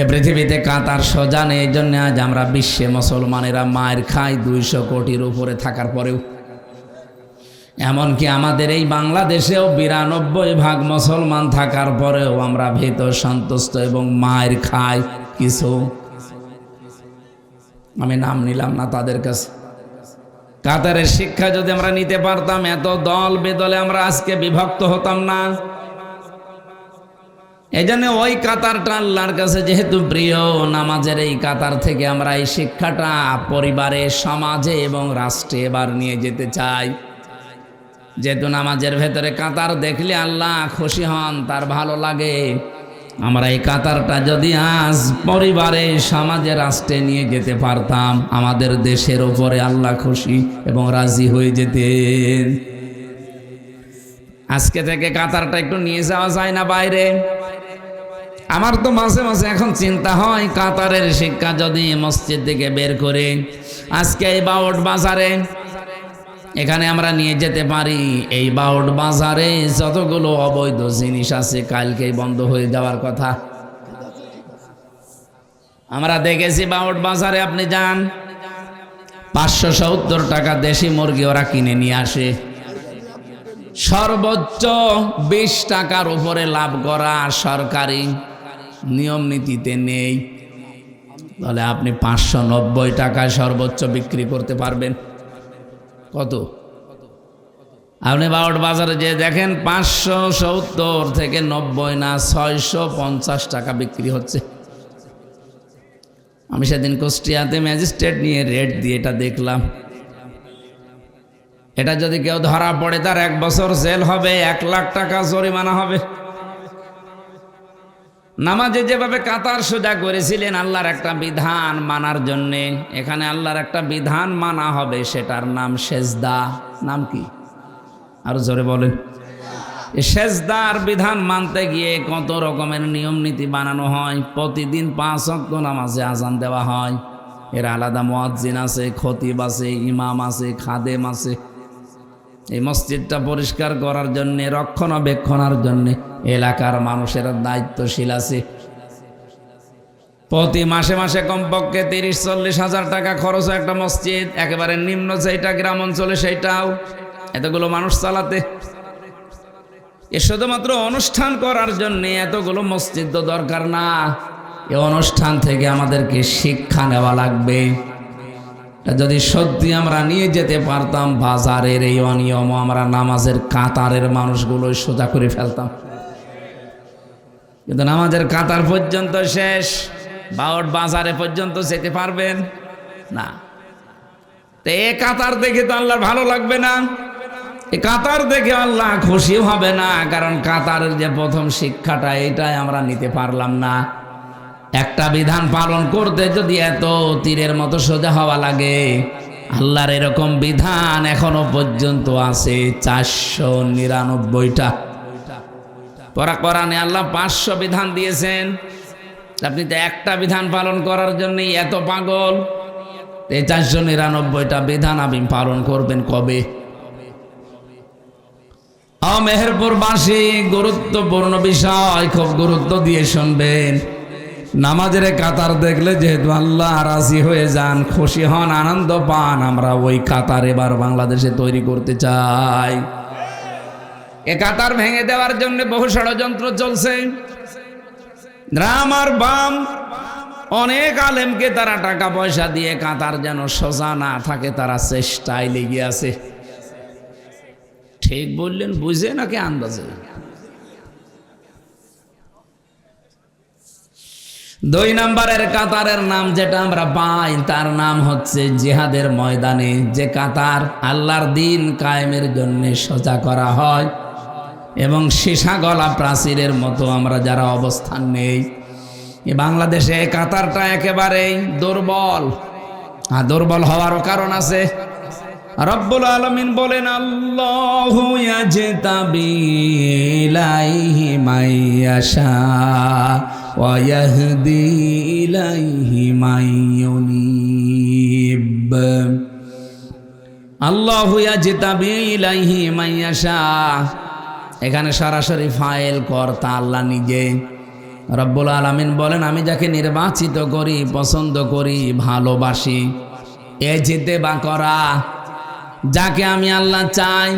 এ পৃথিবীতে কাতার সোজা নেই, এই জন্য আজ আমরা বিশ্বে মুসলমানেরা মায়ের খাই 200 কোটির উপরে থাকার পরেও। এমনকি আমাদের এই বাংলাদেশেও 92% মুসলমান থাকার পরেও আমরা ভীত সন্তুষ্ট এবং মায়ের খাই কিছু, আমি নাম নিলাম না তাদের কাছে। কাতারের শিক্ষা যদি আমরা নিতে পারতাম, এত দল বেদলে আমরা আজকে বিভক্ত হতাম না। এই জন্য ওই কাতারটা আল্লাহর কাছে যেহেতু প্রিয়, নামাজের এই কাতার থেকে আমরা এই শিক্ষাটা পরিবারে, সমাজে এবং রাষ্ট্রে এবার নিয়ে যেতে চাই। যেহেতু নামাজের ভেতরে কাতার দেখলে আল্লাহ খুশি হন, তার ভালো লাগে, আমরা এই কাতারটা যদি আজ পরিবারে, সমাজে, রাষ্ট্রে নিয়ে যেতে পারতাম, আমাদের দেশের উপরে আল্লাহ খুশি এবং রাজি হয়ে যেতেন। আজকে থেকে কাতারটা একটু নিয়ে যাওয়া যায় না বাইরে? আমার তো মাঝে মাঝে এখন চিন্তা হয়, কাতারের শিক্ষা যদি মসজিদ থেকে বের করে আজকে এই বাউট বাজারে এখানে আমরা নিয়ে যেতে পারি, এই বাউট বাজারে যতগুলো অবৈধ জিনিস আছে কালকেই বন্ধ হয়ে যাওয়ার কথা। আমরা দেখেছি বাউট বাজারে আপনি যান, 570 টাকা দেশি মুরগি ওরা কিনে নিয়ে আসে, সর্বোচ্চ 20 টাকার উপরে লাভ করা সরকারি নিয়ম নীতিতে নেই। তাহলে আপনি 590 টাকায় সর্বোচ্চ বিক্রি করতে পারবেন। কত? আপনি বাউট বাজারে যে দেখেন 570 থেকে 90 না 650 টাকা বিক্রি হচ্ছে। আমি সেদিন কুষ্টিয়াতে ম্যাজিস্ট্রেট নিয়ে রেট দিয়ে এটা দেখলাম। এটা যদি কেউ ধরা পড়ে তার 1 বছর জেল হবে, 1 লাখ টাকা জরিমানা হবে। নামাজে যেভাবে কাতার সোজা করেছিলেন আল্লাহর একটা বিধান মানার জন্যে, এখানে আল্লাহর একটা বিধান মানা হবে, সেটার নাম সেজদা। নাম কি? আরো জোরে বলেন। সেজদার বিধান মানতে গিয়ে কত রকমের নিয়ম নীতি বানানো হয়। প্রতিদিন 5 ওয়াক্ত নামাজে আজান দেওয়া হয়, এর আলাদা মুয়াজ্জিন আছে, খতিব আছে, ইমাম আছে, খাদেম আছে। এই মসজিদটা পরিষ্কার করার জন্যে, রক্ষণাবেক্ষণার জন্যে এলাকার মানুষের দায়িত্বশীল আছে। প্রতি মাসে মাসে কমপক্ষে 30-40 হাজার টাকা খরচ হয় একটা মসজিদ, একেবারে নিম্ন যেটা গ্রাম অঞ্চলে সেইটাও, এতগুলো মানুষ চালাতে। এ শুধুমাত্র অনুষ্ঠান করার জন্য এতগুলো মসজিদ তো দরকার না। এই অনুষ্ঠান থেকে আমাদেরকে শিক্ষা নেওয়া লাগবে। যদি সত্যি আমরা নিয়ে যেতে পারতাম, বাজারের এই অনিয়ম আমরা নামাজের কাতারের মানুষগুলো সোজা করে ফেলতাম। কিন্তু নামাজের কাতার পর্যন্ত শেষ, বাউট বাজারে পর্যন্ত যেতে পারবেন না। তো এ কাতার দেখে তো আল্লাহর ভালো লাগবে না, এই কাতার দেখে আল্লাহ খুশি হবে না। কারণ কাতারের যে প্রথম শিক্ষাটা, এটাই আমরা নিতে পারলাম না। একটা বিধান পালন করতে যদি এত তীরের মতো সোজা হওয়া লাগে, আল্লাহর এরকম বিধান এখনো পর্যন্ত আছে 499টা। কোরআনে আল্লাহ 500 বিধান দিয়েছেন, আপনি তো একটা বিধান পালন করার জন্য এত পাগল। এই 499টা বিধান আপনি পালন করবেন কবে? মেহেরপুরবাসী, গুরুত্বপূর্ণ বিষয়, খুব গুরুত্ব দিয়ে শুনবেন। নামাজের কাতার দেখলে যেহেতু আল্লাহ রাজি হয়ে যান, খুশি হন, আনন্দ পান, আমরা ওই কাতার এবার বাংলাদেশে তৈরি করতে চাই। এ কাতার ভেঙে দেওয়ার জন্য বহু ষড়যন্ত্র চলছে। আমার বাম অনেক আলেমকে তারা টাকা পয়সা দিয়ে কাতার যেন সোজা না থাকে তারা চেষ্টায় লেগে আছে। ঠিক বললেন বুঝে নাকি আন্দাজে? 2 নম্বরের কাতারের নাম যেটা আমরা পাই, তার নাম হচ্ছে জিহাদের ময়দানে যে কাতার আল্লাহর দিন কায়েমের জন্য সোজা করা হয়, এবং সীসা গলা প্রাচীরের মতো আমরা যারা অবস্থান নেই, বাংলাদেশে কাতারটা একেবারেই দুর্বল। আর দুর্বল হওয়ারও কারণ আছে। রব্বুল আলামিন বলেন, আল্লাহু ইয়াজতাবি ইলাইহি মাইয়াশা ওয়া ইয়াহদি ইলাইহি মাইয়ুনিব। আল্লাহু ইয়াজতাবি ইলাইহি মাইয়াশা, এখানে সরাসরি ফাইল কর্তা আল্লাহ নিজে। রব্বুল আলামিন বলেন, আমি যাকে নির্বাচিত করি, পছন্দ করি, ভালোবাসি। এ যেতে বা করা, যাকে আমি আল্লাহ চাই,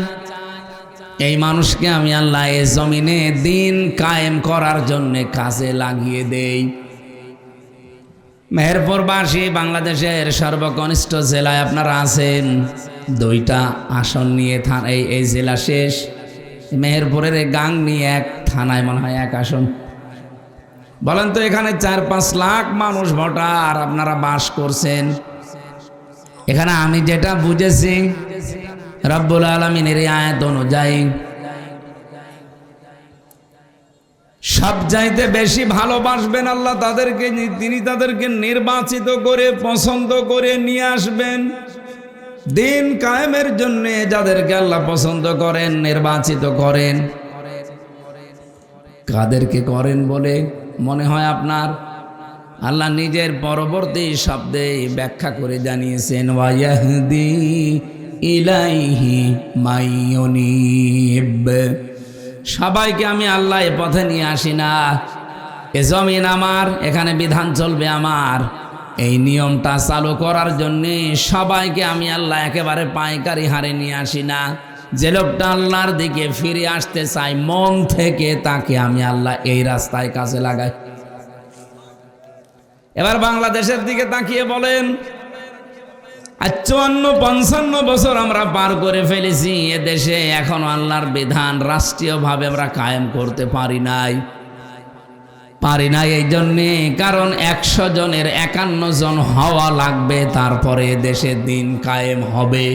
এই মানুষকে আমি আল্লাহ এ জমিনে দিন কায়েম করার জন্য কাজে লাগিয়ে দেই। মেহেরপুরবাসী, বাংলাদেশের সর্বকনিষ্ঠ জেলায় আপনারা আছেন। 2টা আসন নিয়ে এই জেলা শেষ। মেহেরপুরের গাং নিয়ে এক থানায় মনে হয় 1 আসন। বলেন তো, এখানে 4-5 লাখ মানুষ ভোটার আপনারা বাস করছেন। এখানে আমি যেটা বুঝেছি, রব্বুল আলামিনের আয়াত অনুযায়ী সবচাইতে বেশি ভালোবাসবেন আল্লাহ তাদেরকে, তিনি তাদেরকে নির্বাচিত করে পছন্দ করে নিয়ে আসবেন দিন কায়েমের জন্য। যাদেরকে আল্লাহ পছন্দ করেন, নির্বাচিত করেন, কাদেরকে করেন বলে মনে হয় আপনার? আল্লাহ নিজের পরবর্তী শব্দে ব্যাখ্যা করে জানিয়েছেন, ওয়ায়াহদি ইলাইহি মাইয়ুনিব। সবাইকে আমি আল্লাহ এ পথে নিয়ে আসি না। এ জমিন আমার, এখানে বিধান চলবে আমার। এই নিয়মটা চালু করার জন্য সবাইকে আমি আল্লাহ একেবারে পাইকারি হারে নিয়ে আসি না। যে লোকটা আল্লাহর দিকে ফিরে আসতে চাই মন থেকে, তাকে আমি আল্লাহ এই রাস্তায় কাজে লাগাই। এবার বাংলাদেশের দিকে তাকিয়ে বলেন, 54-55 বছর আমরা পার করে ফেলেছি, এ দেশে এখনো আল্লাহর বিধান রাষ্ট্রীয়ভাবে আমরা কায়েম করতে পারি নাই। এই জন্যে কারণ 100 জনের 51 জন হওয়া লাগবে, তারপরে দেশে দিন কায়েম হবে।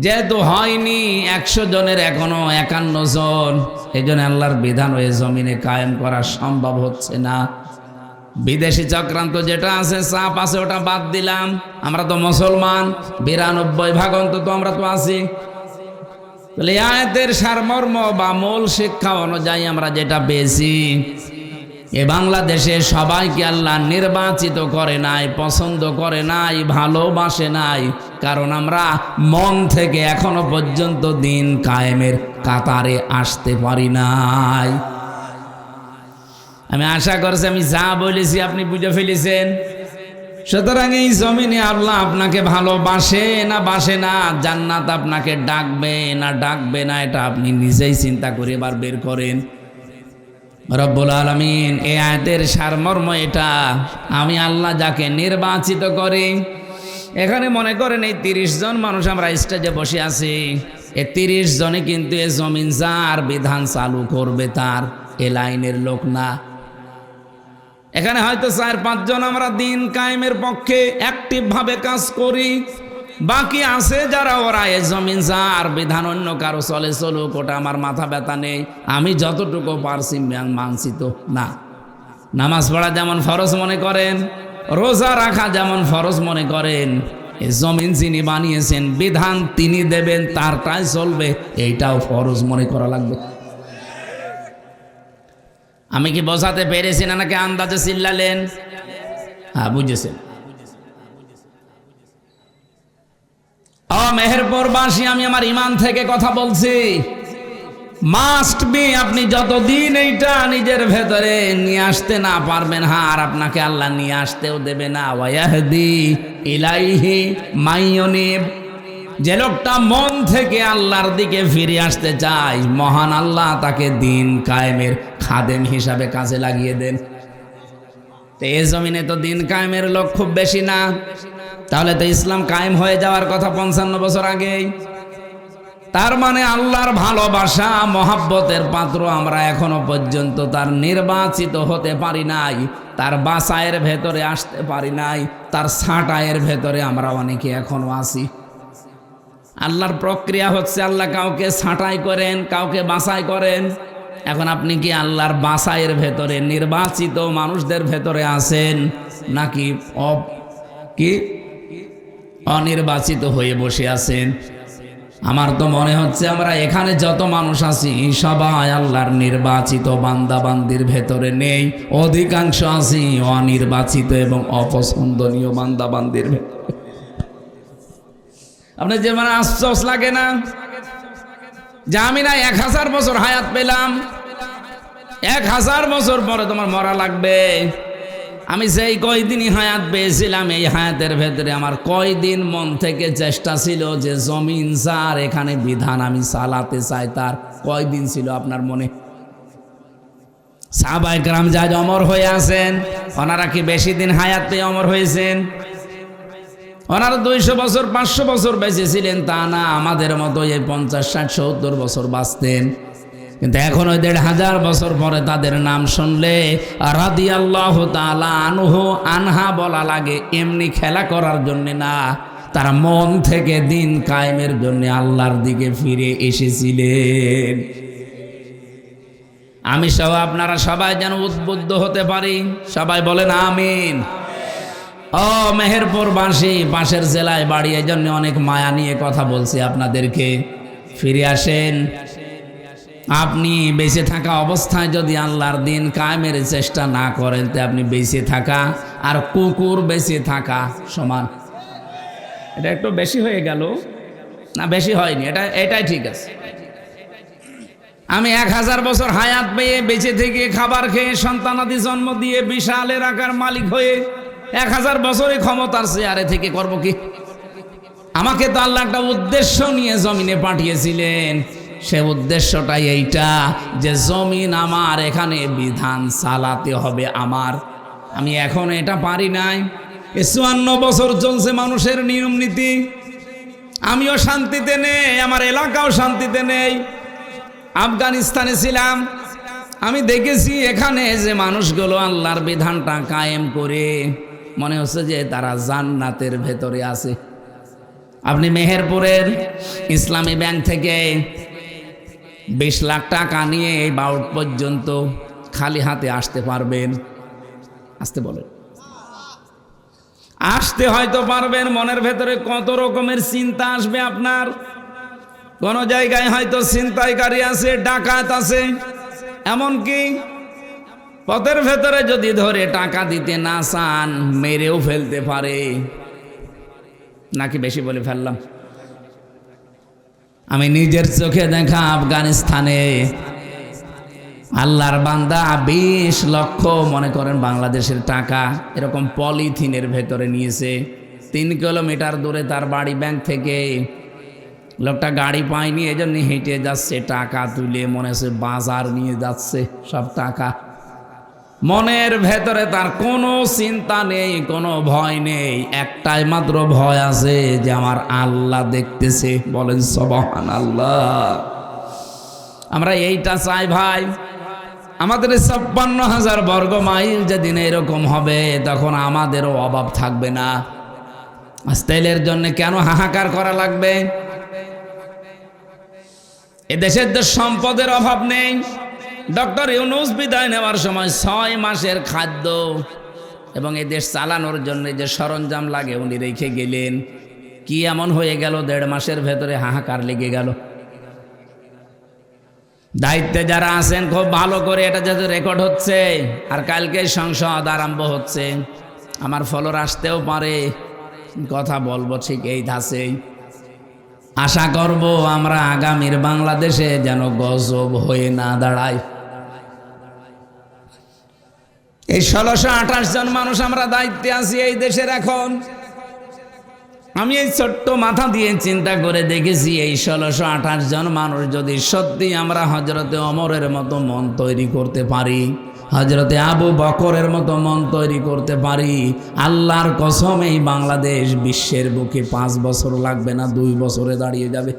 যেহেতু হয়নি, 100 জনের এখনো 51 জন, এই জন্য আল্লাহর বিধান ওই জমিনে কায়েম করা সম্ভব হচ্ছে না। বিদেশি চক্রান্ত যেটা আছে, চাপ আছে, ওটা বাদ দিলাম। আমরা তো মুসলমান, 92% অন্তত আমরা তো আছি। তাহলে আয়াতের সারমর্ম বা মূল শিক্ষা অনুযায়ী আমরা যেটা পেয়েছি, এ বাংলাদেশে সবাইকে আল্লাহ নির্বাচিত করে নাই, পছন্দ করে নাই, ভালোবাসে নাই, কারণ আমরা মন থেকে এখনো পর্যন্ত দিন কায়েমের কাতারে আসতে পারি নাই। আমি আশা করছি আমি যা বলেছি আপনি বুঝে ফেলেছেন। সুতরাং এই জমিনে আল্লাহ আপনাকে ভালোবাসে না বাসে না, জান্নাত আপনাকে ডাকবে না ডাকবে না, এটা আপনি নিজেই চিন্তা করে এবার বের করেন। রব্বুল আলামিন এই আয়াতের সারমর্ম এটা, আমি আল্লাহ যাকে নির্বাচিত করি। এখানে মনে করেন এই 30 জন মানুষ আমরা স্টেজে বসে আছি, এই 30 জনে কিন্তু এ জমিন যার বিধান চালু করবে তার এ লাইনের লোক না। এখানে হয়তো 4-5 জন আমরা দিন কায়েমের পক্ষে অ্যাক্টিভ ভাবে কাজ করি, বাকি আছে যারা ওরা এ জমিন যার বিধান অন্য কারো চলে চলুক, ওটা আমার মাথা ব্যথা নেই, আমি যতটুকু পারছি মানছি তো না। নামাজ পড়া যেমন ফরজ মনে করেন, রোজা রাখা যেমন ফরজ মনে করেন, এই জমিন যিনি বানিয়েছেন বিধান তিনি দেবেন, তারটাই চলবে, এইটাও ফরজ মনে করা লাগবে। আমি কি বোঝাতে পেরেছি না নাকি আন্দাজে চিল্লালেন? হ্যাঁ বুঝেছেন। মেহেরপুরবাসী, আমি আমার ইমান থেকে কথা বলছি। মাস্ট বি আপনি যতদিন এইটা নিজের ভেতরে নিয়ে আসতে না পারবেন, আর আপনাকে আল্লাহ নিয়ে আসতেও দেবে না। ওয়াহদি ইলাইহি মাইয়ুনিব, যে লোকটা মন থেকে আল্লাহর দিকে ফিরে আসতে চায়, মহান আল্লাহ তাকে দিন কায়েমের খাদেম হিসাবে কাজে লাগিয়ে দেন। তো এই জমিনে তো দিন কায়েমের লোক খুব বেশি না, তাহলে তো ইসলাম কায়েম হয়ে যাওয়ার কথা 55 বছর আগেই। তার মানে আল্লাহর ভালোবাসা মহাব্বতের পাত্র আমরা এখনো পর্যন্ত তার নির্বাচিত হতে পারি নাই, তার বাসায়ের ভেতরে আসতে পারি নাই, তার ছাঁটাইয়ের ভেতরে আমরা অনেকে এখনো আছি। আল্লাহর প্রক্রিয়া হচ্ছে আল্লাহ কাউকে ছাঁটাই করেন, কাউকে বাছাই করেন। এখন আপনি কি আল্লাহর বাছাইয়ের ভেতরে নির্বাচিত মানুষদের ভেতরে আছেন, নাকি অনির্বাচিত হয়ে বসে আছেন? আমার তো মনে হচ্ছে আমরা এখানে যত মানুষ আছি সবাই আল্লাহর নির্বাচিত বান্দাবান্দির ভেতরে নেই, অধিকাংশ আছি অনির্বাচিত এবং অপছন্দনীয় বান্দাবান্দির ভেতরে। আপনার যে মানে আশ্চর্য লাগে না যে আমি না 1000 বছর হায়াত পেলাম, 1000 বছর পরে তোমার মরা লাগবে। আমি সেই কয়দিনই হায়াত পেয়েছিলাম, এই হায়াতের ভেতরে আমার কয়দিন মন থেকে চেষ্টা ছিল যে জমিন যার এখানে বিধান আমি চালাতে চাই, তার কয়দিন ছিল আপনার মনে? সাহাবায়ে কেরাম যা অমর হয়ে আছেন, ওনারা কি বেশি দিন হায়াত পেয়ে অমর হয়েছেন? ওনারা 200 বছর 500 বছর বেঁচে ছিলেন তা না, আমাদের মতো এই 50, 60, 70 বছর বাঁচতেন। কিন্তু এখন ওই 1500 বছর পরে তাদের নাম শুনলে রাদিয়াল্লাহু তাআলা আনহু আনহা বলা লাগে, এমনি খেলা করার জন্য না, তারা মন থেকে দিন কায়েমের জন্য আল্লাহর দিকে ফিরে এসেছিলেন। আমি সহ আপনারা সবাই যেন উদ্বুদ্ধ হতে পারি, সবাই বলেন আমিন। ও মেহেরপুরবাসী, পাশের জেলায় বাড়ি, এই জন্য অনেক মায়া নিয়ে কথা বলছি আপনাদেরকে। ফিরে আসেন। আপনি বেঁচে থাকা অবস্থায় যদি আল্লাহর দিন কায়েমের চেষ্টা না করেন, তো আপনি বেঁচে থাকা আর কুকুর বেঁচে থাকা সমান। এটা একটু বেশি হয়ে গেল না? বেশি হয়নি, এটাই ঠিক আছে। আমি 1000 বছর হায়াত পেয়ে বেঁচে থেকে খাবার খেয়ে সন্তানাদি জন্ম দিয়ে বিশাল এলাকার মালিক হয়ে 1000 বছরে ক্ষমতার চেয়ারে থেকে করব কি? আমাকে তো আল্লাহ একটা উদ্দেশ্য নিয়ে জমিনে পাঠিয়েছিলেন। সে উদ্দেশ্যটাই এইটা যে জমিন আমার, এখানে বিধান চালাতে হবে আমার। আমি এখন এটা পারি নাই। 54 বছর চলছে মানুষের নিয়ম নীতি, আমিও শান্তিতে নেই, আমার এলাকাও শান্তিতে নেই। আফগানিস্তানে ছিলাম, আমি দেখেছি এখানে যে মানুষগুলো আল্লাহর বিধানটা কায়েম করে মনে হচ্ছে যে তারা জান্নাতের ভেতরে আছে। আপনি মেহেরপুরের ইসলামী ব্যাংক থেকে 20 লাখ টাকা নিয়ে এই বাউট পর্যন্ত খালি হাতে আসতে পারবেন? আসতে বলেন। আসতে হয়তো পারবেন, মনের ভেতরে কত রকমের চিন্তা আসবে আপনার। কোন জায়গায় হয়তো ছিনতাইকারী আছে, ডাকাত আছে, এমনকি পথের ভেতরে যদি ধরে টাকা দিতে না চান মেরেও ফেলতে পারে। নাকি বেশি বলে ফেললাম? আমি নিজের চোখে দেখা আফগানিস্তানে আল্লাহর বান্দা 20 লক্ষ মনে করেন বাংলাদেশের টাকা এরকম পলিথিনের ভেতরে নিয়েছে। 3 কিলোমিটার দূরে তার বাড়ি ব্যাংক থেকে। লোকটা গাড়ি পায়নি, এজন্য হেঁটে যাচ্ছে, টাকা তুলে মনে হচ্ছে বাজার নিয়ে যাচ্ছে সব টাকা। মনের ভেতরে তার কোনো চিন্তা নেই, কোনো ভয় নেই, একটাই মাত্র ভয় আছে যে আমার আল্লাহ দেখতেছে। বলেন সুবহানাল্লাহ। আমরা এইটা চাই ভাই। আমাদের 56,000 বর্গ মাইল যেদিন এরকম হবে তখন আমাদেরও অভাব থাকবে না। আজ তেলের জন্য কেন হাহাকার করা লাগবে? এ দেশের যে সম্পদের অভাব নেই। ডক্টর ইউনূস বিদায় নেওয়ার সময় 6 মাসের খাদ্য এবং এই দেশ চালানোর জন্য যে সরঞ্জাম লাগে উনি রেখে গেলেন। কি এমন হয়ে গেল 1.5 মাসের ভেতরে হাহাকার লেগে গেল? দায়িত্বে যারা আছেন খুব ভালো করে এটা যাতে রেকর্ড হচ্ছে, আর কালকে সংসদ আরম্ভ হচ্ছে, আমার ফলোর আসতেও পারে, কথা বলবো ঠিক এই ধাঁচেই। আশা করব আমরা আগামীর বাংলাদেশে যেন গজব হয়ে না দাঁড়ায়। এই 1628 জন মানুষ আমরা দায়িত্বে আছি এই দেশের। এখন আমি এই ছোট্ট মাথা দিয়ে চিন্তা করে দেখেছি, এই 1628 জন মানুষ যদি সত্যি আমরা হযরতে ওমরের মতো মন তৈরি করতে পারি, হযরতে আবু বকরের মতো মন তৈরি করতে পারি, আল্লাহর কসম এই বাংলাদেশ বিশ্বের বুকে 5 বছর লাগবে না, 2 বছরে দাঁড়িয়ে যাবে।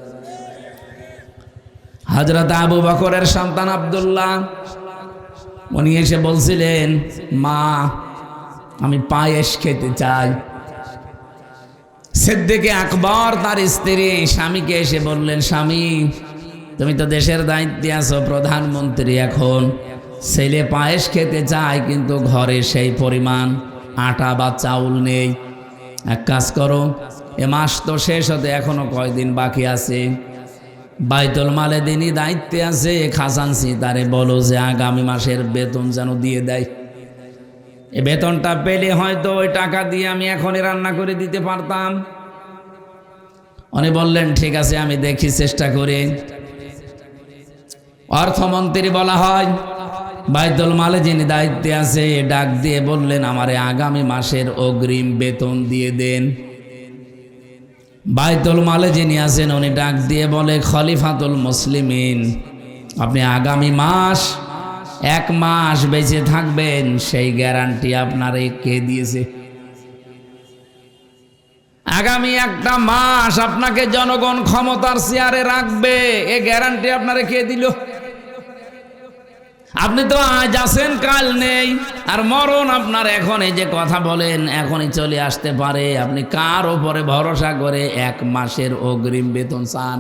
হযরত আবু বকরের সন্তান আব্দুল্লাহ উনি এসে বলছিলেন, মা আমি পায়েস খেতে চাই। সিদ্দিকে আকবর তার স্ত্রী স্বামীকে এসে বললেন, স্বামী তুমি তো দেশের দায়িত্বে আছো, প্রধানমন্ত্রী, এখন ছেলে পায়েস খেতে চায় কিন্তু ঘরে সেই পরিমাণ আটা বা চাউল নেই। এক কাজ করো, এ মাস তো শেষ হতে এখনো কয়দিন বাকি আছে, বাইতুল মালে দিনই দায়িত্বে আছে, খাজানসি তারে বলো যে আগামী মাসের বেতন যেন দিয়ে দেয়। এই বেতনটা পেলে হয়তো ওই টাকা দিয়ে আমি এখনই রান্না করে দিতে পারতাম। উনি বললেন ঠিক আছে আমি দেখি, চেষ্টা করে। অর্থমন্ত্রী বলা হয়, বাইতুল মালে যিনি দায়িত্বে আছে ডাক দিয়ে বললেন, আমারে আগামী মাসের অগ্রিম বেতন দিয়ে দেন। বাইতুল মালে যিনি আছেন উনি ডাক দিয়ে বলে, খলিফাতুল মুসলিমিন আপনি আগামী মাস 1 মাস বেঁচে থাকবেন, সেই গ্যারান্টি আপনারে কে দিয়েছে? আগামী 1টা মাস আপনাকে জনগণ ক্ষমতার চেয়ারে রাখবে, এ গ্যারান্টি আপনারে কে দিল? আপনি তো আজ আছেন কাল নেই, আর মরণ আপনার এখন, এই যে কথা বলেন এখনই চলে আসতে পারে। আপনি কার ওপরে ভরসা করে 1 মাসের অগ্রিম বেতন চান?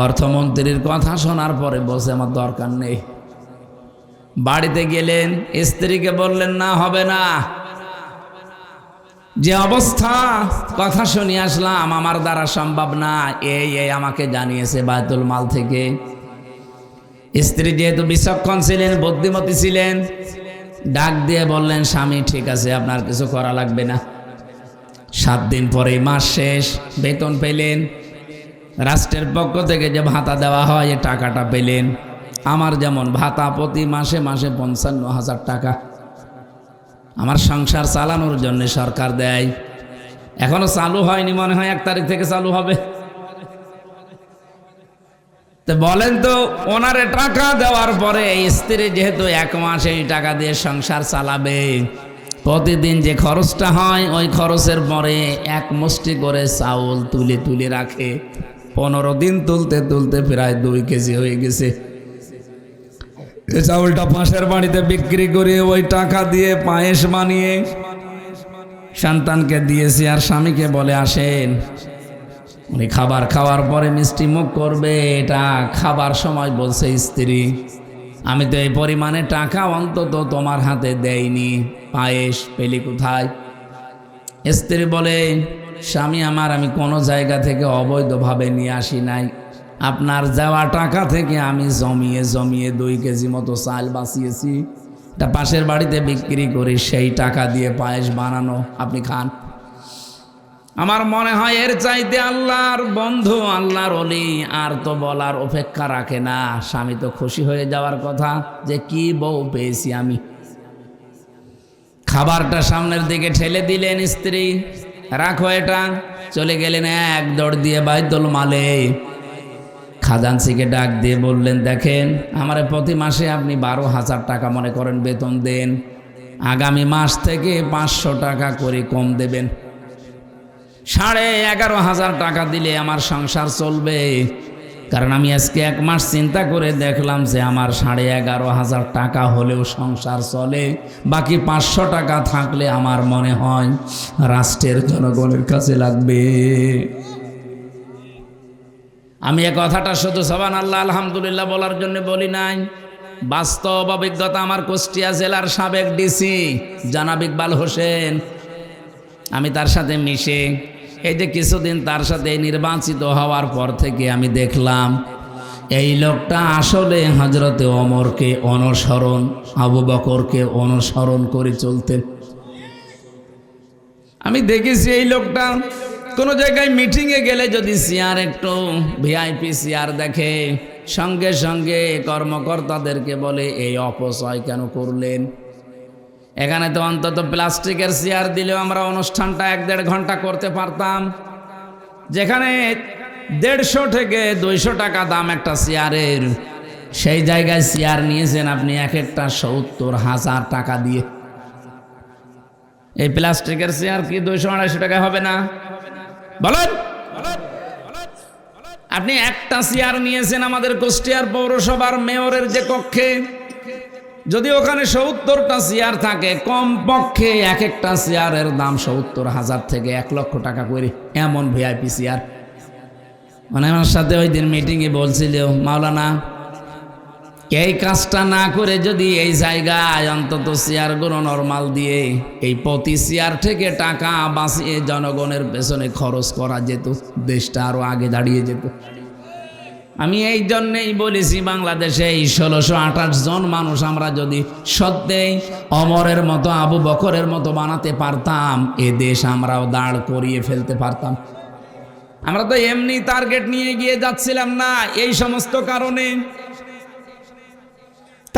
অর্থমন্ত্রীর কথা শোনার পরে বলছে আমার দরকার নেই। বাড়িতে গেলেন, স্ত্রীকে বললেন না হবে না, যে অবস্থা কথা শুনে আসলাম আমার দ্বারা সম্ভব না, এই আমাকে জানিয়েছে বাইতুল মাল থেকে। স্ত্রী যেহেতু বিচক্ষণ ছিলেন, বুদ্ধিমতী ছিলেন, ডাক দিয়ে বললেন, স্বামী ঠিক আছে আপনার কিছু করা লাগবে না। 7 দিন পরে মাস শেষ, বেতন পেলেন, রাষ্ট্রের পক্ষ থেকে যে ভাতা দেওয়া হয় এ টাকাটা পেলেন। আমার যেমন ভাতা প্রতি মাসে মাসে 55,000 টাকা আমার সংসার চালানোর জন্য সরকার দেয়। এখনো চালু হয়নি, মনে হয় 1 তারিখ থেকে চালু হবে। তো বলেন তো, ওনারে টাকা দেওয়ার পরে স্ত্রী যেহেতু 1 মাস এই টাকা দিয়ে সংসার চালাবে, প্রতিদিন যে খরচটা হয় ওই খরচের পরে 1 মুষ্টি করে চাউল তুলে তুলে রাখে। 15 দিন তুলতে তুলতে প্রায় 2 কেজি হয়ে গেছে। এই চাউলটা পাশের বাড়িতে বিক্রি করে ওই টাকা দিয়ে পায়েস বানিয়ে সন্তানকে দিয়েছি, আর স্বামীকে বলে আসেন। উনি খাবার খাওয়ার পরে মিষ্টি মুখ করবে, এটা খাবার সময় বলছে স্ত্রী, আমি তো এই পরিমাণে টাকা অন্তত তোমার হাতে দেইনি, পায়েস পেলি কোথায়? স্ত্রী বলে, স্বামী আমার, আমি কোনো জায়গা থেকে অবৈধভাবে নিয়ে আসি নাই, আপনার যাওয়া টাকা থেকে আমি জমিয়ে জমিয়ে 2 কেজি মতো চাল বাঁচিয়েছি, এটা পাশের বাড়িতে বিক্রি করি, সেই টাকা দিয়ে পায়েস বানানো, আপনি খান। আমার মনে হয় এর চাইতে আল্লাহর বন্ধু, আল্লাহর ওলি আর তো বলার অপেক্ষা রাখে না। স্বামী তো খুশি হয়ে যাওয়ার কথা যে কি বউ পেয়েছি আমি। খাবারটা সামনের দিকে ঠেলে দিলেন স্ত্রী, রাখো এটা। চলে গেলেন এক দৌড় দিয়ে বাইতুল মালে। খাজানসিকে ডাক দিয়ে বললেন, দেখেন আমার প্রতি মাসে আপনি 12,000 টাকা মনে করেন বেতন দেন, আগামী মাস থেকে 500 টাকা করে কম দেবেন। 11,500 টাকা দিলে আমার সংসার চলবে। কারণ আমি আজকে 1 মাস চিন্তা করে দেখলাম যে আমার 11,500 টাকা হলেও সংসার চলে, বাকি 500 টাকা থাকলে আমার মনে হয় রাষ্ট্রের জনগণের কাছে লাগবে। আমি এ কথাটা শুধু সুবহানাল্লাহ আলহামদুলিল্লাহ বলার জন্য বলি নাই, বাস্তব অভিজ্ঞতা। আমার কুষ্টিয়া জেলার সাবেক ডিসি জনাব ইকবাল হোসেন, আমি তার সাথে মিশে এই যে কিছুদিন তার সাথে নির্বাচিত হওয়ার পর থেকে আমি দেখলাম এই লোকটা আসলে হযরতে ওমরকে অনুসরণ, আবু বকরকে অনুসরণ করে চলতেন। আমি দেখেছি এই লোকটা কোনো জায়গায় মিটিংয়ে গেলে যদি চেয়ার একটু ভিআইপি চেয়ার দেখে, সঙ্গে সঙ্গে কর্মকর্তাদেরকে বলে এই অপচয় কেন করলেন। এখানে তো অন্তত প্লাস্টিকের চেয়ার দিলেও আমরা অনুষ্ঠানটা 1-1.5 ঘন্টা করতে পারতাম। যেখানে 150 থেকে 200 টাকা দাম একটা চেয়ারের, সেই জায়গায় চেয়ার নিয়েছেন আপনি এক একটা 70,000 টাকা দিয়ে। এই প্লাস্টিকের চেয়ার কি 200-250 টাকা হবে না? বলেন। আপনি একটা চেয়ার নিয়েছেন আমাদের কুষ্টিয়ার পৌরসভার মেয়রের যে কক্ষে, যদি ওখানে 70টা চেয়ার থাকে, কমপক্ষে এক একটা চেয়ারের দাম 70,000 থেকে 1 লক্ষ টাকা করে, এমন ভিআইপি চেয়ার। মানে আমার সাথে ওই দিন মিটিংয়ে বলছিল, মাওলানা এই কাজটা না করে যদি এই জায়গায় অন্তত চেয়ারগুলো নরমাল দিয়ে এই প্রতি চেয়ার থেকে টাকা বাঁচিয়ে জনগণের পেছনে খরচ করা যেত, দেশটা আরো আগে দাঁড়িয়ে যেত। আমি এই জন্যেই বলেছি, বাংলাদেশে এই 1628 জন মানুষ আমরা যদি সত্যিই ওমরের মতো, আবু বকরের মতো বানাতে পারতাম, এ দেশ আমরাও দাঁড় করিয়ে ফেলতে পারতাম। আমরা তো এমনি টার্গেট নিয়ে গিয়ে যাচ্ছিলাম না, এই সমস্ত কারণে।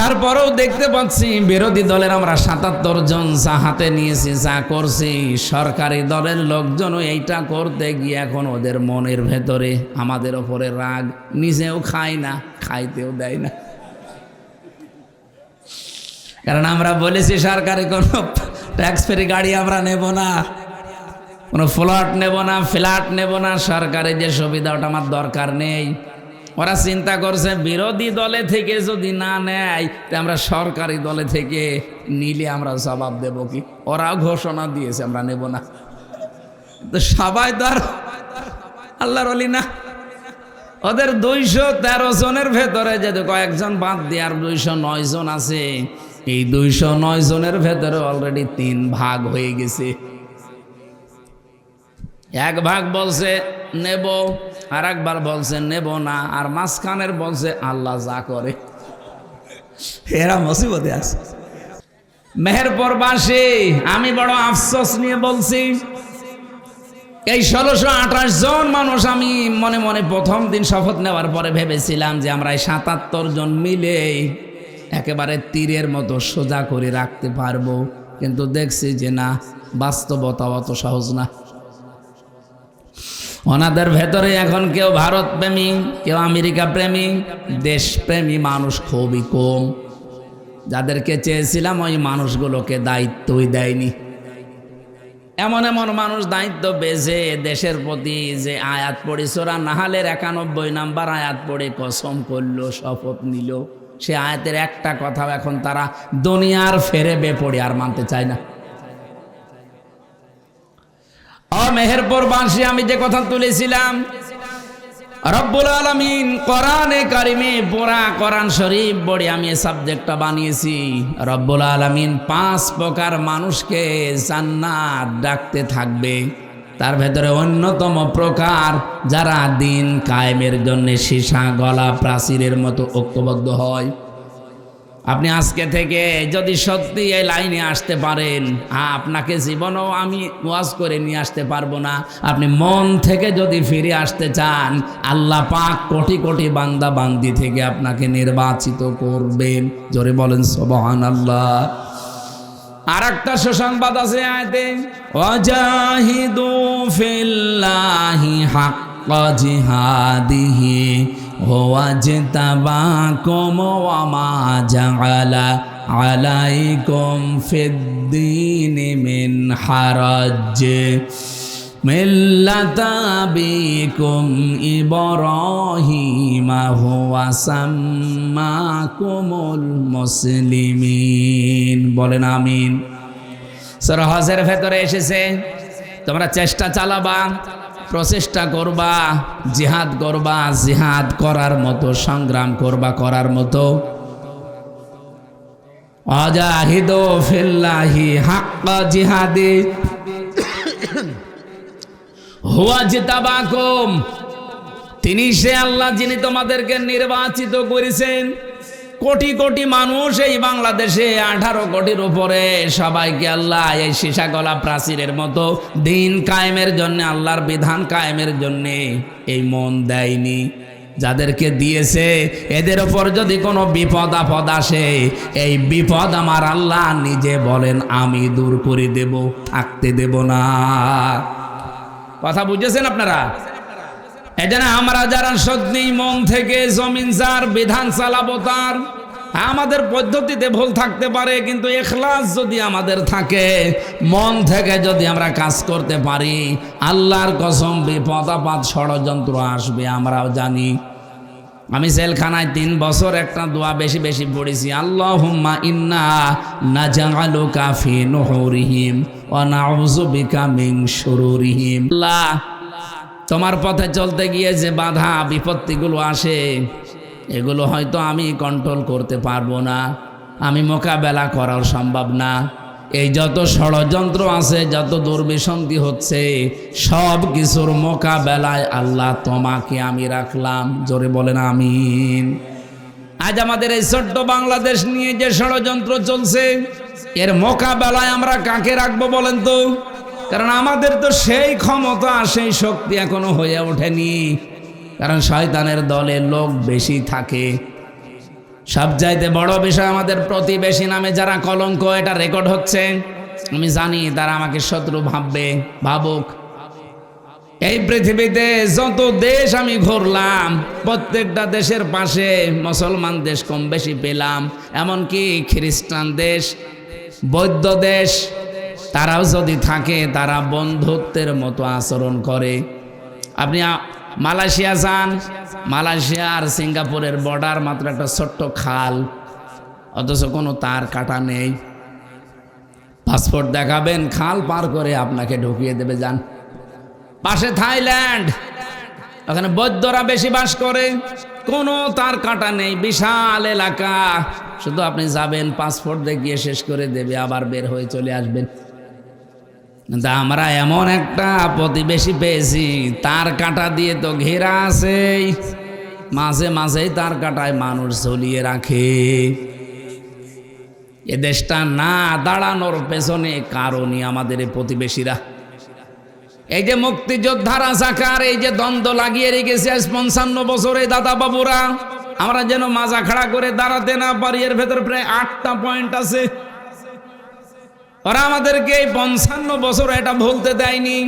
তারপরেও দেখতে পাচ্ছি বিরোধী দলের আমরা 77 জন যা হাতে নিয়েছি, যা করছি, সরকারি দলের লোকজনও এইটা করতে গিয়ে এখন ওদের মনের ভেতরে আমাদের ওপরে রাগ, নিজেও খায় না, খাইতেও দেয় না। কারণ আমরা বলেছি সরকারি কোনো ট্যাক্স ফ্রি গাড়ি আমরা নেব না, কোনো প্লট নেব না, ফ্ল্যাট নেব না, সরকারি যে সুবিধা ওটা আমার দরকার নেই। ওরা চিন্তা করছে বিরোধী দলে থেকে যদি না নেয়, আমরা সরকারি দলে থেকে নিলে আমরা জবাব দেব কি। ওরাও ঘোষণা দিয়েছে আমরা নেব না। তো সবাই তো আর আল্লাহর ওলি না। ওদের 213 জনের ভেতরে যদি কয়েকজন বাদ দিয়ে আর 209 জন আছে, এই 209 জনের ভেতরে অলরেডি 3 ভাগ হয়ে গেছে। 1 ভাগ বলছে নেব, আর একবার বলছে নেব না, আর মাঝখানের বলছে আল্লাহ যা করে। এরা মুসিবতে আছে। মেহেরপুরবাসী, আমি বড় আফসোস নিয়ে বলছি, এই 1628 জন মানুষ, আমি মনে মনে প্রথম দিন শপথ নেওয়ার পরে ভেবেছিলাম যে আমরা 77 জন মিলে একেবারে তীরের মতো সোজা করে রাখতে পারবো, কিন্তু দেখছি যে না, বাস্তবতা অত সহজ না। ওনাদের ভেতরে এখন কেউ ভারত প্রেমী, কেউ আমেরিকা প্রেমী, দেশপ্রেমী মানুষ খুবই কম। যাদেরকে চেয়েছিলাম ওই মানুষগুলোকে দায়িত্বই দেয়নি। এমন এমন মানুষ দায়িত্ব পেয়েছে, দেশের প্রতি যে আয়াত পড়ে সূরা নাহালের 91 নম্বর আয়াত পড়ে কসম করলো, শপথ নিল, সে আয়াতের একটা কথাও এখন তারা দুনিয়ার ফেরে বেপড়ে আর মানতে চায় না। মেহেরপুরবাসী, আমি যে কথা তুলেছিলাম, রব্বুল আলামিন কোরআনে কারিমে পুরা কোরআন শরীফ পড়ে আমি এই সাবজেক্টটা বানিয়েছি। রব্বুল আলামিন 5 প্রকার মানুষকে জান্নাত ডাকতে থাকবে, তার ভেতরে অন্যতম প্রকার যারা দিন কায়েমের জন্য সীসা গলা প্রাচীরের মতো ঐক্যবদ্ধ হয়। আপনি আজকে থেকে যদি সত্যি এই লাইনে আসতে পারেন, আপনাকে জীবনেও আমি ওয়াজ করে নিয়ে আসতে পারবো না। আপনি মন থেকে যদি ফিরে আসতে চান, আল্লাহ পাক কোটি কোটি বান্দা বান্দি থেকে আপনাকে নির্বাচিত করবেন। জোরে বলেন সুবহানাল্লাহ। আর একটা সুসংবাদ আছে আয়াতে, ওয়াজাহিদু ফিল্লাহি হাক্কা জিহাদিহি হুয়া জিতাবাকুম ওয়া মা জাআলা আলাইকুম ফিদ্দীনি মিন হারাজ মিল্লাতা আবিকুম ইব্রাহিমা হুয়া সাম্মাকুমুল মুসলিমিন। বলেন আমিন। সূরা হজের ভেতরে এসেছে, তোমরা চেষ্টা চালাবা, প্রচেষ্টা করবা, জিহাদ করবা, জিহাদ করার মতো সংগ্রাম করবা, করার মতো। ওয়াজাহিদু ফিল্লাহি হাক্কা জিহাদি হুয়া জিতাবাকুম, তিনি সে আল্লাহ যিনি তোমাদেরকে নির্বাচিত করেছেন। কোটি কোটি মানুষ এই বাংলাদেশে, 18 কোটির উপরে, সবাইকে আল্লাহ এই সীসা গলা প্রাচীরের মতো দিন কায়েমের জন্য, আল্লাহর বিধান কায়েমের জন্য এই মন দেয়নি। যাদেরকে দিয়েছে এদের উপর যদি কোনো বিপদ আপদ আসে, এই বিপদ আমার আল্লাহ নিজে বলেন আমি দূর করে দেব, থাকতে দেব না। কথা বুঝেছেন আপনারা? এজন্য আমরা যারা সত্যি মন থেকে জমিন যার বিধান চালাবো, তার আমাদের পদ্ধতিতে ভুল থাকতে পারে, কিন্তু ইখলাস যদি আমাদের থাকে, মন থেকে যদি আমরা কাজ করতে পারি, আল্লাহর কসম বিপদ আপদ ষড়যন্ত্র আসবে আমরাও জানি। আমি জেলখানায় 3 বছর একটা দোয়া বেশি বেশি পড়েছি, আল্লাহুম্মা ইন্না নাজআলুকা ফি নুহুরিহিম ওয়া নাউযু বিকা মিন শুরুরিহিম। আল্লাহ, তোমার পথে চলতে গিয়ে যে বাধা বিপত্তিগুলো আসে, এগুলো হয়তো আমি কন্ট্রোল করতে পারবো না, আমি মোকাবেলা করাও সম্ভব না। এই যত ষড়যন্ত্র আছে, যত দুর্বিসন্ধি হচ্ছে, সব কিছুর মোকাবেলায় আল্লাহ তোমাকে আমি রাখলাম। জোরে বলেন আমিন। আজ আমাদের এই ছোট্ট বাংলাদেশ নিয়ে যে ষড়যন্ত্র চলছে, এর মোকাবেলায় আমরা কাকে রাখবো বলেন তো? কারণ আমাদের তো সেই ক্ষমতা, সেই শক্তি এখনো হয়ে ওঠেনি। কারণ শয়তানের দলে লোক বেশি থাকে। সবচাইতে বড় বিষয়, আমাদের প্রতিবেশী নামে যারা কলঙ্ক, এটা রেকর্ড হচ্ছে, আমি জানি তারা আমাকে শত্রু ভাববে, ভাবুক। এই পৃথিবীতে যত দেশ আমি ঘুরলাম, প্রত্যেকটা দেশের পাশে মুসলমান দেশ কম বেশি পেলাম, এমনকি খ্রিস্টান দেশ, বৌদ্ধ দেশ, তারাও যদি থাকে তারা বন্ধুত্বের মতো আচরণ করে। আপনি মালয়েশিয়া যান, মালয়েশিয়া আর সিঙ্গাপুরের বর্ডার মাত্র একটা ছোট্ট খাল, অথচ কোনো তার কাটা নেই। পাসপোর্ট দেখাবেন, খাল পার করে আপনাকে ঢুকিয়ে দেবে। যান পাশে থাইল্যান্ড, ওখানে বৌদ্ধরা বেশি বাস করে, কোনো তার কাটা নেই, বিশাল এলাকা, শুধু আপনি যাবেন, পাসপোর্ট দেখিয়ে শেষ করে দেবে, আবার বের হয়ে চলে আসবেন। কিন্তু আমরা এমন একটা প্রতিবেশী পেয়েছি, তার কাটা দিয়ে তো ঘেরা আছে, মাঝে মাঝেই তার কাটায় মানুষ ঝুলিয়ে রাখে। এ দেশটা না দাঁড়ানোর পেছনে কারণই আমাদের এই প্রতিবেশীরা। এই যে মুক্তিযোদ্ধারা জাকার, এই যে দ্বন্দ্ব লাগিয়ে রেখেছে 55 বছরে দাদা বাবুরা, আমরা যেন মাজা খাড়া করে দাঁড়াতে না পারি। এর ভেতর প্রায় 8টা পয়েন্ট আছে। ওরা আমাদেরকে এই 55 বছর এটা ভুলতে দেয়নি।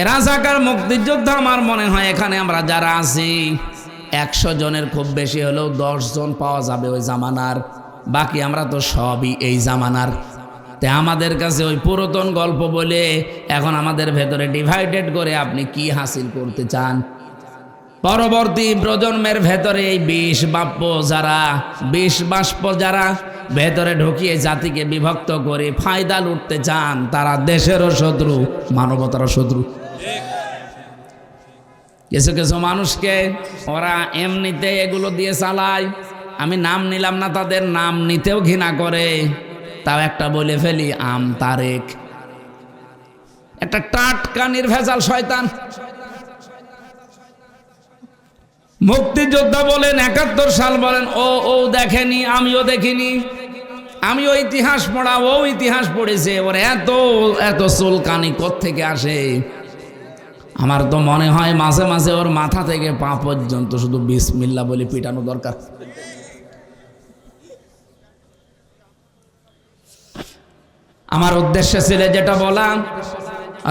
এরা জাকার মুক্তিযোদ্ধা, আমার মনে হয় এখানে আমরা যারা আছি 100 জনের খুব বেশি হলেও 10 জন পাওয়া যাবে ওই জামানার, বাকি আমরা তো সবই এই জামানার। তাই আমাদের কাছে ওই পুরাতন গল্প বলে এখন আমাদের ভেতরে ডিভাইডেড করে আপনি কি হাসিল করতে চান? পরবর্তী প্রজন্মের ভেতরে এই বিষ বাষ্প যারা ভেতরে ঢুকিয়ে জাতিকে বিভক্ত করে ফায়দা লুটতে চান, তারা দেশেরও শত্রু, মানবতারও শত্রু। কিছু কিছু মানুষকে ওরা এমনিতে এগুলো দিয়ে চালায়, আমি নাম নিলাম না, তাদের নাম নিতেও ঘৃণা করে। তাও একটা বলে ফেলি, আম তারেক, একটা টাটকা নির্ভেজাল শয়তান। মুক্তিযোদ্ধা বলেন, 71 সাল বলেন, ও দেখেনি, আমিও দেখিনি, আমিও ইতিহাস পড়া, ও ইতিহাস পড়েছে, ওর এত এত চুলকানি কোত্থেকে আসে। আমার তো মনে হয় মাঝে মাঝে ওর মাথা থেকে পা পর্যন্ত শুধু বিসমিল্লাহ বলে পিটানো দরকার। আমার উদ্দেশ্য ছিল যেটা বলা,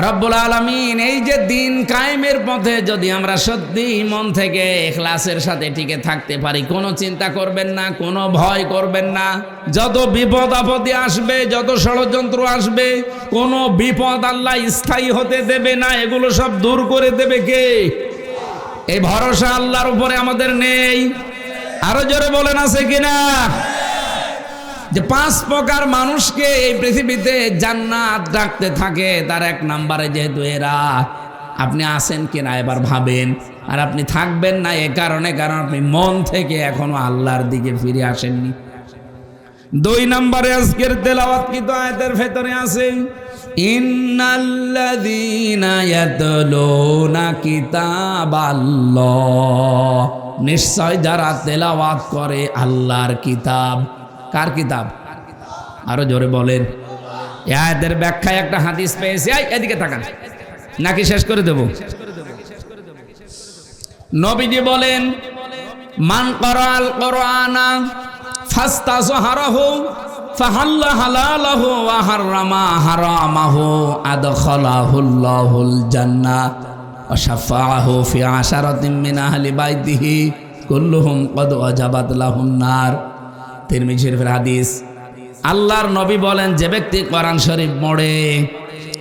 রব্বুল আলামিন এই যে দিন কায়েমের পথে যদি আমরা সত্যি মন থেকে ইখলাসের সাথে টিকে থাকতে পারি, কোনো চিন্তা করবেন না, কোনো ভয় করবেন না। যত বিপদ আপদে আসবে, যত ষড়যন্ত্র আসবে, কোনো বিপদ আল্লাহ স্থায়ী হতে দেবে না, এগুলো সব দূর করে দেবে কে? এই ভরসা আল্লাহর উপরে আমাদের নেই। আরো জোরে বলেন আছে কিনা? যে 5 প্রকার মানুষকে এই পৃথিবীতে জান্নাত ডাকতে থাকে, তার 1 নম্বরে যেহেতু এরা, আপনি আছেন কিনা এবার ভাবেন। আর আপনি থাকবেন না এ কারণে, কারণ আপনি মন থেকে এখনো আল্লাহর দিকে ফিরে আসেননি। 2 নম্বরে আজকের তেলাওয়াতকৃত আয়াতের ভেতরে আছে, ইন্নাল্লাযীনা ইয়াতলুনা কিতাবাল্লাহ, নিশ্চয় যারা তেলাওয়াত করে আল্লাহর কিতাব। কার কিতাব? আরো জোরে বলেন। এই আয়াতের ব্যাখ্যায় একটা হাদিস পেয়েছি, এদিকে তাকান, নাকি শেষ করে দেব? নবীজি বলেন, মান ক্বারাআল কুরআনা ফাস্তাযহারাহু ফাহাল্লা হালালাহু ওয়া হাররামা হারামাহু আদখালাহুল্লাহুল জান্নাহ ওয়া শাফাআহু ফি আশারাতিন মিন আহলি বাইতিহি কুল্লুহুম ক্বাদ ওয়াজাবাত লাহুন নার। তিরমিজি শরীফের হাদিস। আল্লাহর নবী বলেন, যে ব্যক্তি কোরআন শরীফ পড়ে,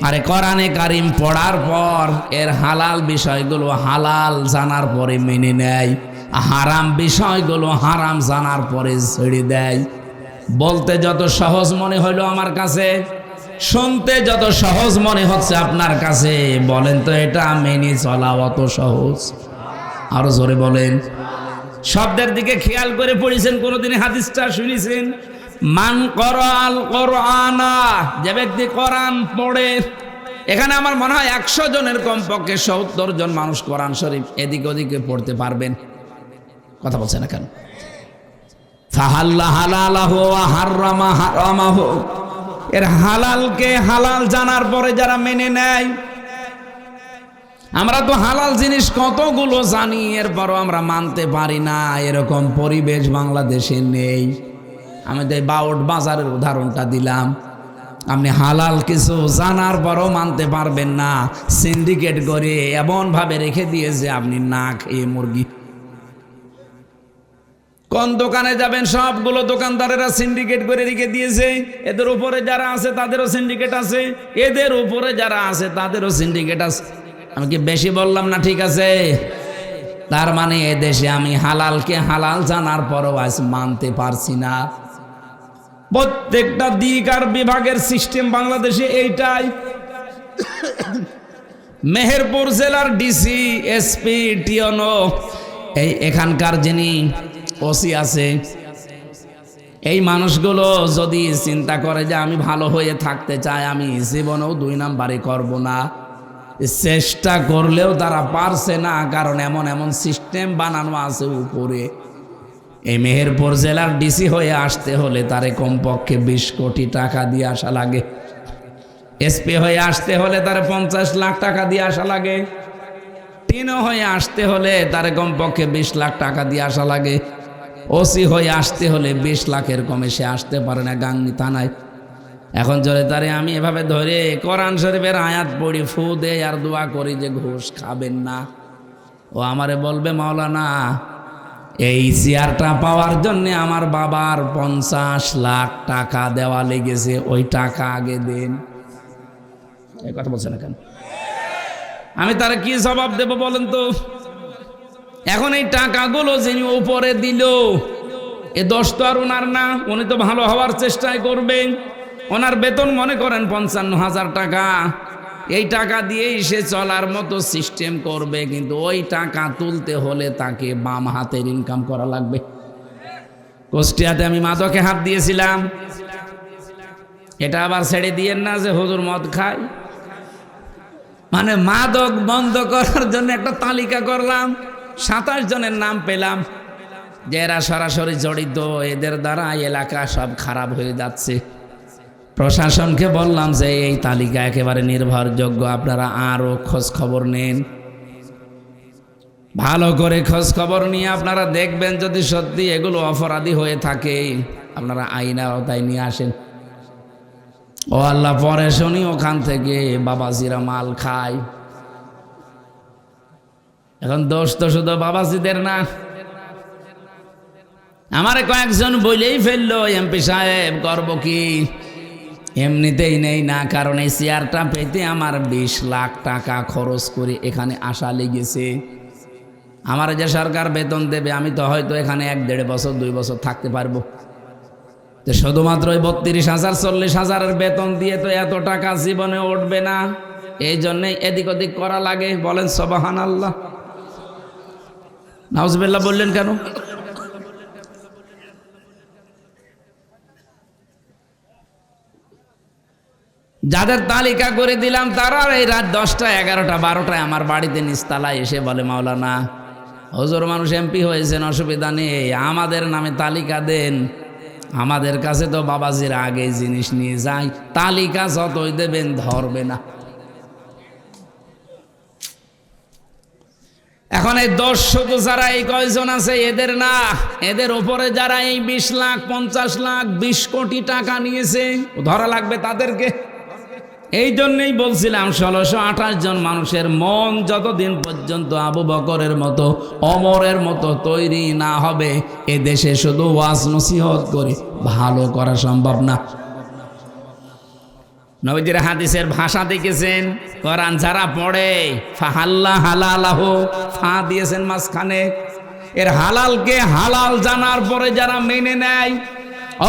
আরে কোরআনে কারিম পড়ার পর এর হালাল বিষয়গুলো হালাল জানার পরে মেনে নেয়, হারাম বিষয়গুলো হারাম জানার পরে ছেড়ে দেয়। বলতে যত সহজ মনে হইল আমার কাছে, শুনতে যত সহজ মনে হচ্ছে আপনার কাছে, বলেন তো এটা মেনে চলা অত সহজ? আরো জোরে বলেন। শব্দের দিকে খেয়াল করে পড়েছেন, কোনদিন হাদিসটা শুনেছেন? মান ক্বারাআল কুরআনা, যে ব্যক্তি কোরআন পড়ে। এখানে আমার মনে হয় 100 জনের কমপক্ষে 70 জন মানুষ কোরআন শরীফ এদিকে ওদিকে পড়তে পারবেন। কথা বলছেন না কেন? ফাহাল্লা হালালাহু ওয়া হাররামা হারামাহু, এর হালালকে হালাল জানার পরে যারা মেনে নেয়। আমরা তো হালাল জিনিস কতগুলো জানি, এরপরও আমরা মানতে পারি না, এরকম পরিবেশ বাংলাদেশে নেই। আমি তো বাউট বাজারের উদাহরণটা দিলাম। আপনি হালাল কিছু জানার পরও মানতে পারবেন না, সিন্ডিকেট করে এমনভাবে রেখে দিয়েছে আপনি না খেয়ে মুরগি। কোন দোকানে যাবেন, সবগুলো দোকানদারেরা সিন্ডিকেট করে রেখে দিয়েছে। এদের উপরে যারা আছে তাদেরও সিন্ডিকেট আছে, এদের উপরে যারা আছে তাদেরও সিন্ডিকেট আছে। আমি কি বেশি বললাম না? ঠিক আছে। তার মানে এদেশে আমি হালালকে হালাল জানার পরও আজ মানতে পারছি না। প্রত্যেকটা দিক আর বিভাগের সিস্টেম বাংলাদেশে এইটাই। মেহেরপুর জেলার ডিসি, এসপি, টিওনো, এখানকার যিনি ওসি আছে, এই মানুষগুলো যদি চিন্তা করে যে আমি ভালো হয়ে থাকতে চাই, আমি জীবনেও 2 নাম্বারই করব না, চেষ্টা করলেও তারা পারছে না, কারণ এমন এমন সিস্টেম বানানো আছে উপরে। এই মেহেরপুর জেলার ডিসি হয়ে আসতে হলে তারে কমপক্ষে 20 কোটি টাকা দিয়ে আসা লাগে। এসপি হয়ে আসতে হলে তারে 50 লাখ টাকা দিয়ে আসা লাগে। টিনো হয়ে আসতে হলে তারে কমপক্ষে 20 লাখ টাকা দিয়ে আসা লাগে। ওসি হয়ে আসতে হলে 20 লাখের কমে সে আসতে পারে না গাংনী থানায়। এখন জোরে তারে আমি এভাবে ধরে কোরআন শরীফের আয়াত পড়ি, ফু দে আর দোয়া করি যে ঘুষ খাবেন না। ও আমারে বলবে, মাওলানা এই চেয়ারটা পাওয়ার জন্য আমার বাবার 50 লাখ টাকা দেওয়া লেগেছে, ওই টাকা আগে দেন। এই কথা বলছে না কেন? আমি তারা কি জবাব দেব বলেন তো? এখন এই টাকাগুলো যিনি উপরে দিল, এ দোষ তো আর ওনার না, উনি তো ভালো হওয়ার চেষ্টাই করবেন। ওনার বেতন মনে করেন 55,000 টাকা, এই টাকা দিয়েই সে চলার মতো সিস্টেম করবে, কিন্তু ওই টাকা তুলতে হলে তাকে বাম হাতের ইনকাম করা লাগবে। কুষ্টিয়াতে আমি মাদকে হাত দিয়েছিলাম, এটা আবার ছেড়ে দিয়েন না যে হুজুর মদ খায়। মানে মাদক বন্ধ করার জন্য একটা তালিকা করলাম, 27 জনের নাম পেলাম, যে এরা সরাসরি জড়িত, এদের দ্বারা এলাকা সব খারাপ হয়ে যাচ্ছে। প্রশাসনকে বললাম যে এই তালিকা একেবারে নির্ভরযোগ্য, আপনারা আরও খোঁজ খবর নেন, ভালো করে খোঁজ খবর নিয়ে আপনারা দেখবেন যদি সত্যি এগুলো অপরাধী হয়ে থাকে আপনারা আইনের আওতায় নিয়ে আসেন। ও আল্লাহ, পরে শুনি ওখান থেকে বাবাজিরা মাল খায়। এখন দোষ তো শুধু বাবাজিদের না, আমারে কয়েকজন বলেই ফেললো, এমপি সাহেব করব কি, এমনিতেই নেই না, কারণ এই চেয়ারটা পেতে আমার 20 লাখ টাকা খরচ করে এখানে আসা লেগেছে। আমার যে সরকার বেতন দেবে, আমি তো হয়তো এখানে 1-1.5 বছর 2 বছর থাকতে পারবো, তো শুধুমাত্র ওই 32,000 40,000-এর বেতন দিয়ে তো এত টাকা জীবনে উঠবে না। এই জন্যই এদিক ওদিক করা লাগে। বলেন সুবহানাল্লাহ। নাউজুবিল্লাহ বললেন কেন? যাদের তালিকা করে দিলাম তারা এই রাত 10টা 11টা 12টায় আমার বাড়িতে নিচতলায় এসে বলে, মাওলানা হুজুর মানুষ এমপি হয়েছেন, অসুবিধা নেই, আমাদের নামে তালিকা দেন। আমাদের কাছে তো বাবাজির আগে জিনিস নিয়ে যায়, তালিকা যতই দেবেন ধরবে না। এখন এই 10 শুধু যারা এই কয়জন আছে এদের না, এদের উপরে যারা এই 20 লাখ 50 লাখ 20 কোটি টাকা নিয়েছে ধরা লাগবে তাদেরকে। এই জন্যই বলছিলাম 1628 জন মানুষের মন যতদিন পর্যন্ত আবু বকরের মতো ওমরের মতো তৈরি না হবে, এ দেশে শুধু ওয়াজ নসিহত করে ভালো করা সম্ভব না। নবীজির হাদিসের ভাষা দেখেছেন, কোরআন যারা পড়ে ফাহাল্লা হালালাহ, ফা দিয়েছেন মাঝখানে, এর হালালকে হালাল জানার পরে যারা মেনে নেয়,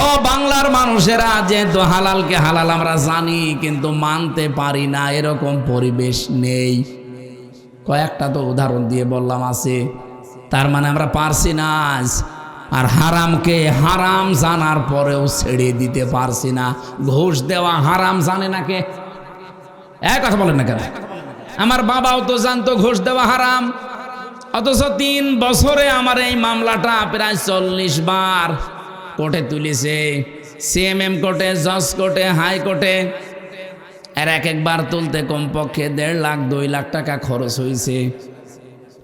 ও বাংলার মানুষেরা, যেহেতু হালালকে হালাল আমরা জানি কিন্তু মানতে পারি না, এরকম পরিবেশ নেই। কয়েকটা তো উদাহরণ দিয়ে বললাম আছে, তার মানে আমরা পারছি না। আর হারামকে হারাম জানার পরেও ছেড়ে দিতে পারছি না। ঘুষ দেওয়া হারাম জানে না কে? এক কথা বলেন না কেন? আমার বাবাও তো জানতো ঘুষ দেওয়া হারাম, অথচ 3 বছরে আমার এই মামলাটা প্রায় 40 বার কোর্টে তুলেছে। সিএমএম কোর্টে, জজ কোর্টে, হাইকোর্টে। আর একবার তুলতে কমপক্ষে 1.5 লাখ 2 লাখ টাকা খরচ হয়েছে।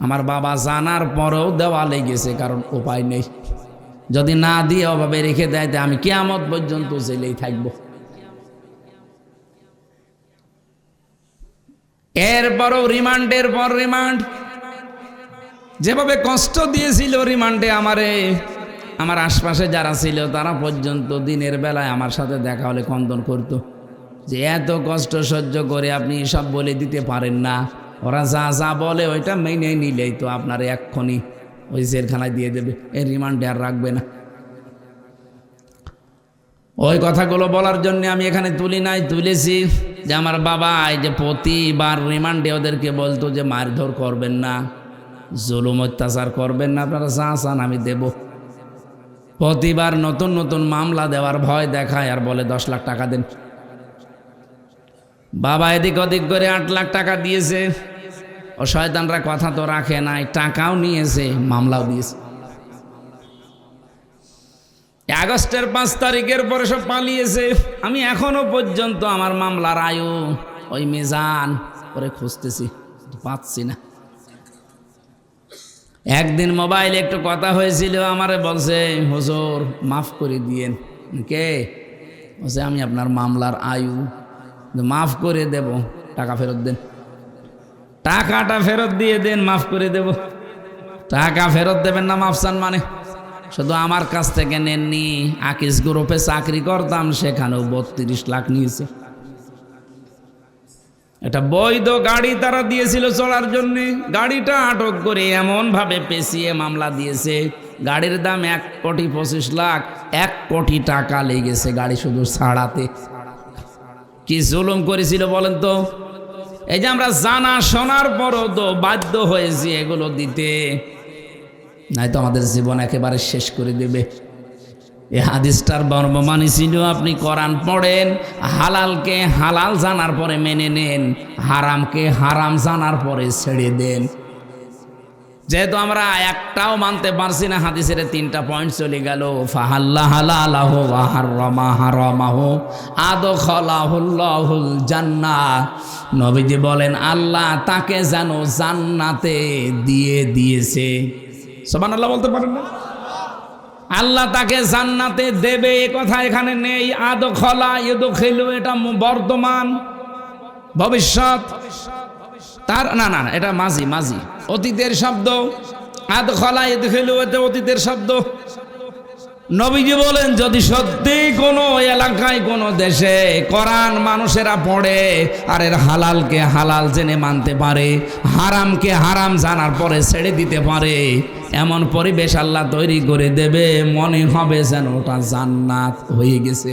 আমার বাবা জানার পরেও দেওয়া লেগেছে, কারণ উপায় নেই। যদি না দিয়ে অভাবে রেখে দেয় আমি কিয়ামত পর্যন্ত জেলেই থাকব। এরপরও রিমান্ডের পর রিমান্ড, যেভাবে কষ্ট দিয়েছিল রিমান্ডে আমারে, আমার আশপাশে যারা ছিল তারা পর্যন্ত দিনের বেলায় আমার সাথে দেখা হলে খন্দন করতো যে এত কষ্ট সহ্য করে আপনি সব বলে দিতে পারেন না। ওরা যা যা বলে ওইটা মেনে নিলেই তো আপনার এক্ষুনি ওই জেলখানায় দিয়ে দেবে, এই রিমান্ডে আর রাখবে না। ওই কথাগুলো বলার জন্য আমি এখানে তুলেছি যে আমার বাবা এই যে প্রতিবার রিমান্ডে ওদেরকে বলতো যে মারধর করবেন না, জুলুম অত্যাচার করবেন না, আপনারা যা চান আমি দেব। প্রতিবার নতুন নতুন মামলা দেওয়ার ভয় দেখায় আর বলে 10 লাখ টাকা দেন। বাবা এদিক ওদিক করে 8 লাখ টাকা দিয়েছে। ও শয়তানরা কথা তো রাখে নাই, টাকাও নিয়েছে, মামলাও দিয়েছে। আগস্টের 5 তারিখের পরে সব পালিয়েছে। আমি এখনো পর্যন্ত আমার মামলার আয়ু ওই মিজান করে খুঁজতেছি, পাচ্ছি না। একদিন মোবাইলে একটু কথা হয়েছিল, আমারে বলছে হুজুর মাফ করে দিয়েন। কে? বলছে আমি আপনার মামলার আয়ু মাফ করে দেব, টাকা ফেরত দেন। টাকাটা ফেরত দিয়ে দেন, মাফ করে দেব। টাকা ফেরত দেবেন না মাফ চান মানে? শুধু আমার কাছ থেকে নেননি, আকিস গ্রুপে চাকরি করতাম সেখানেও 32 লাখ নিয়েছে। এটা বৈধ গাড়ি তারা দিয়েছিল চলার জন্য, গাড়িটা আটক করে এমন ভাবে পেঁচিয়ে মামলা দিয়েছে। গাড়ির দাম 1,25 লাখ, 1 কোটি টাকা লেগেছে গাড়ি শুধু ছাড়াতে। কি জুলুম করেছিল বলেন তো? এই যে আমরা জানা শোনার পরও তো বাধ্য হয়েছি এগুলো দিতে, নাই তো আমাদের জীবন একেবারে শেষ করে দেবে। এই হাদিসটার বর্ণমানি ছিল আপনি কোরআন পড়েন, হালালকে হালাল জানার পরে মেনে নেন, হারামকে হারাম জানার পরে ছেড়ে দেন। যেহেতু আমরা একটাও মানতে পারছি না, হাদিসের 3টা পয়েন্ট চলে গেল। ফাহাল্লা হালালাহু ওয়া হারামা হারামাহু আদখালাহুল্লাহুল জান্নাহ। নবীজি বলেন আল্লাহ তাকে যেন জান্নাতে দিয়ে দিয়েছে। সুবহানাল্লাহ বলতে পারেন না? আল্লাহ তাকে জান্নাতে দেবে এ কথা এখানে নেই। আদখলা ইদখিলু এটা বর্তমান, ভবিষ্যৎ তার না না এটা মাঝি মাঝি অতীতের শব্দ। আদখলা ইদখিলু এটা অতীতের শব্দ। নবীজি বলেন যদি সত্যি কোনো এলাকায় কোনো দেশে কোরআন মানুষেরা পড়ে আর এর হালালকে হালাল জেনে মানতে পারে, হারামকে হারাম জানার পরে ছেড়ে দিতে পারে, এমন পরিবেশ আল্লাহ তৈরি করে দেবে, মনে হবে যেন ওটা জান্নাত হয়ে গেছে।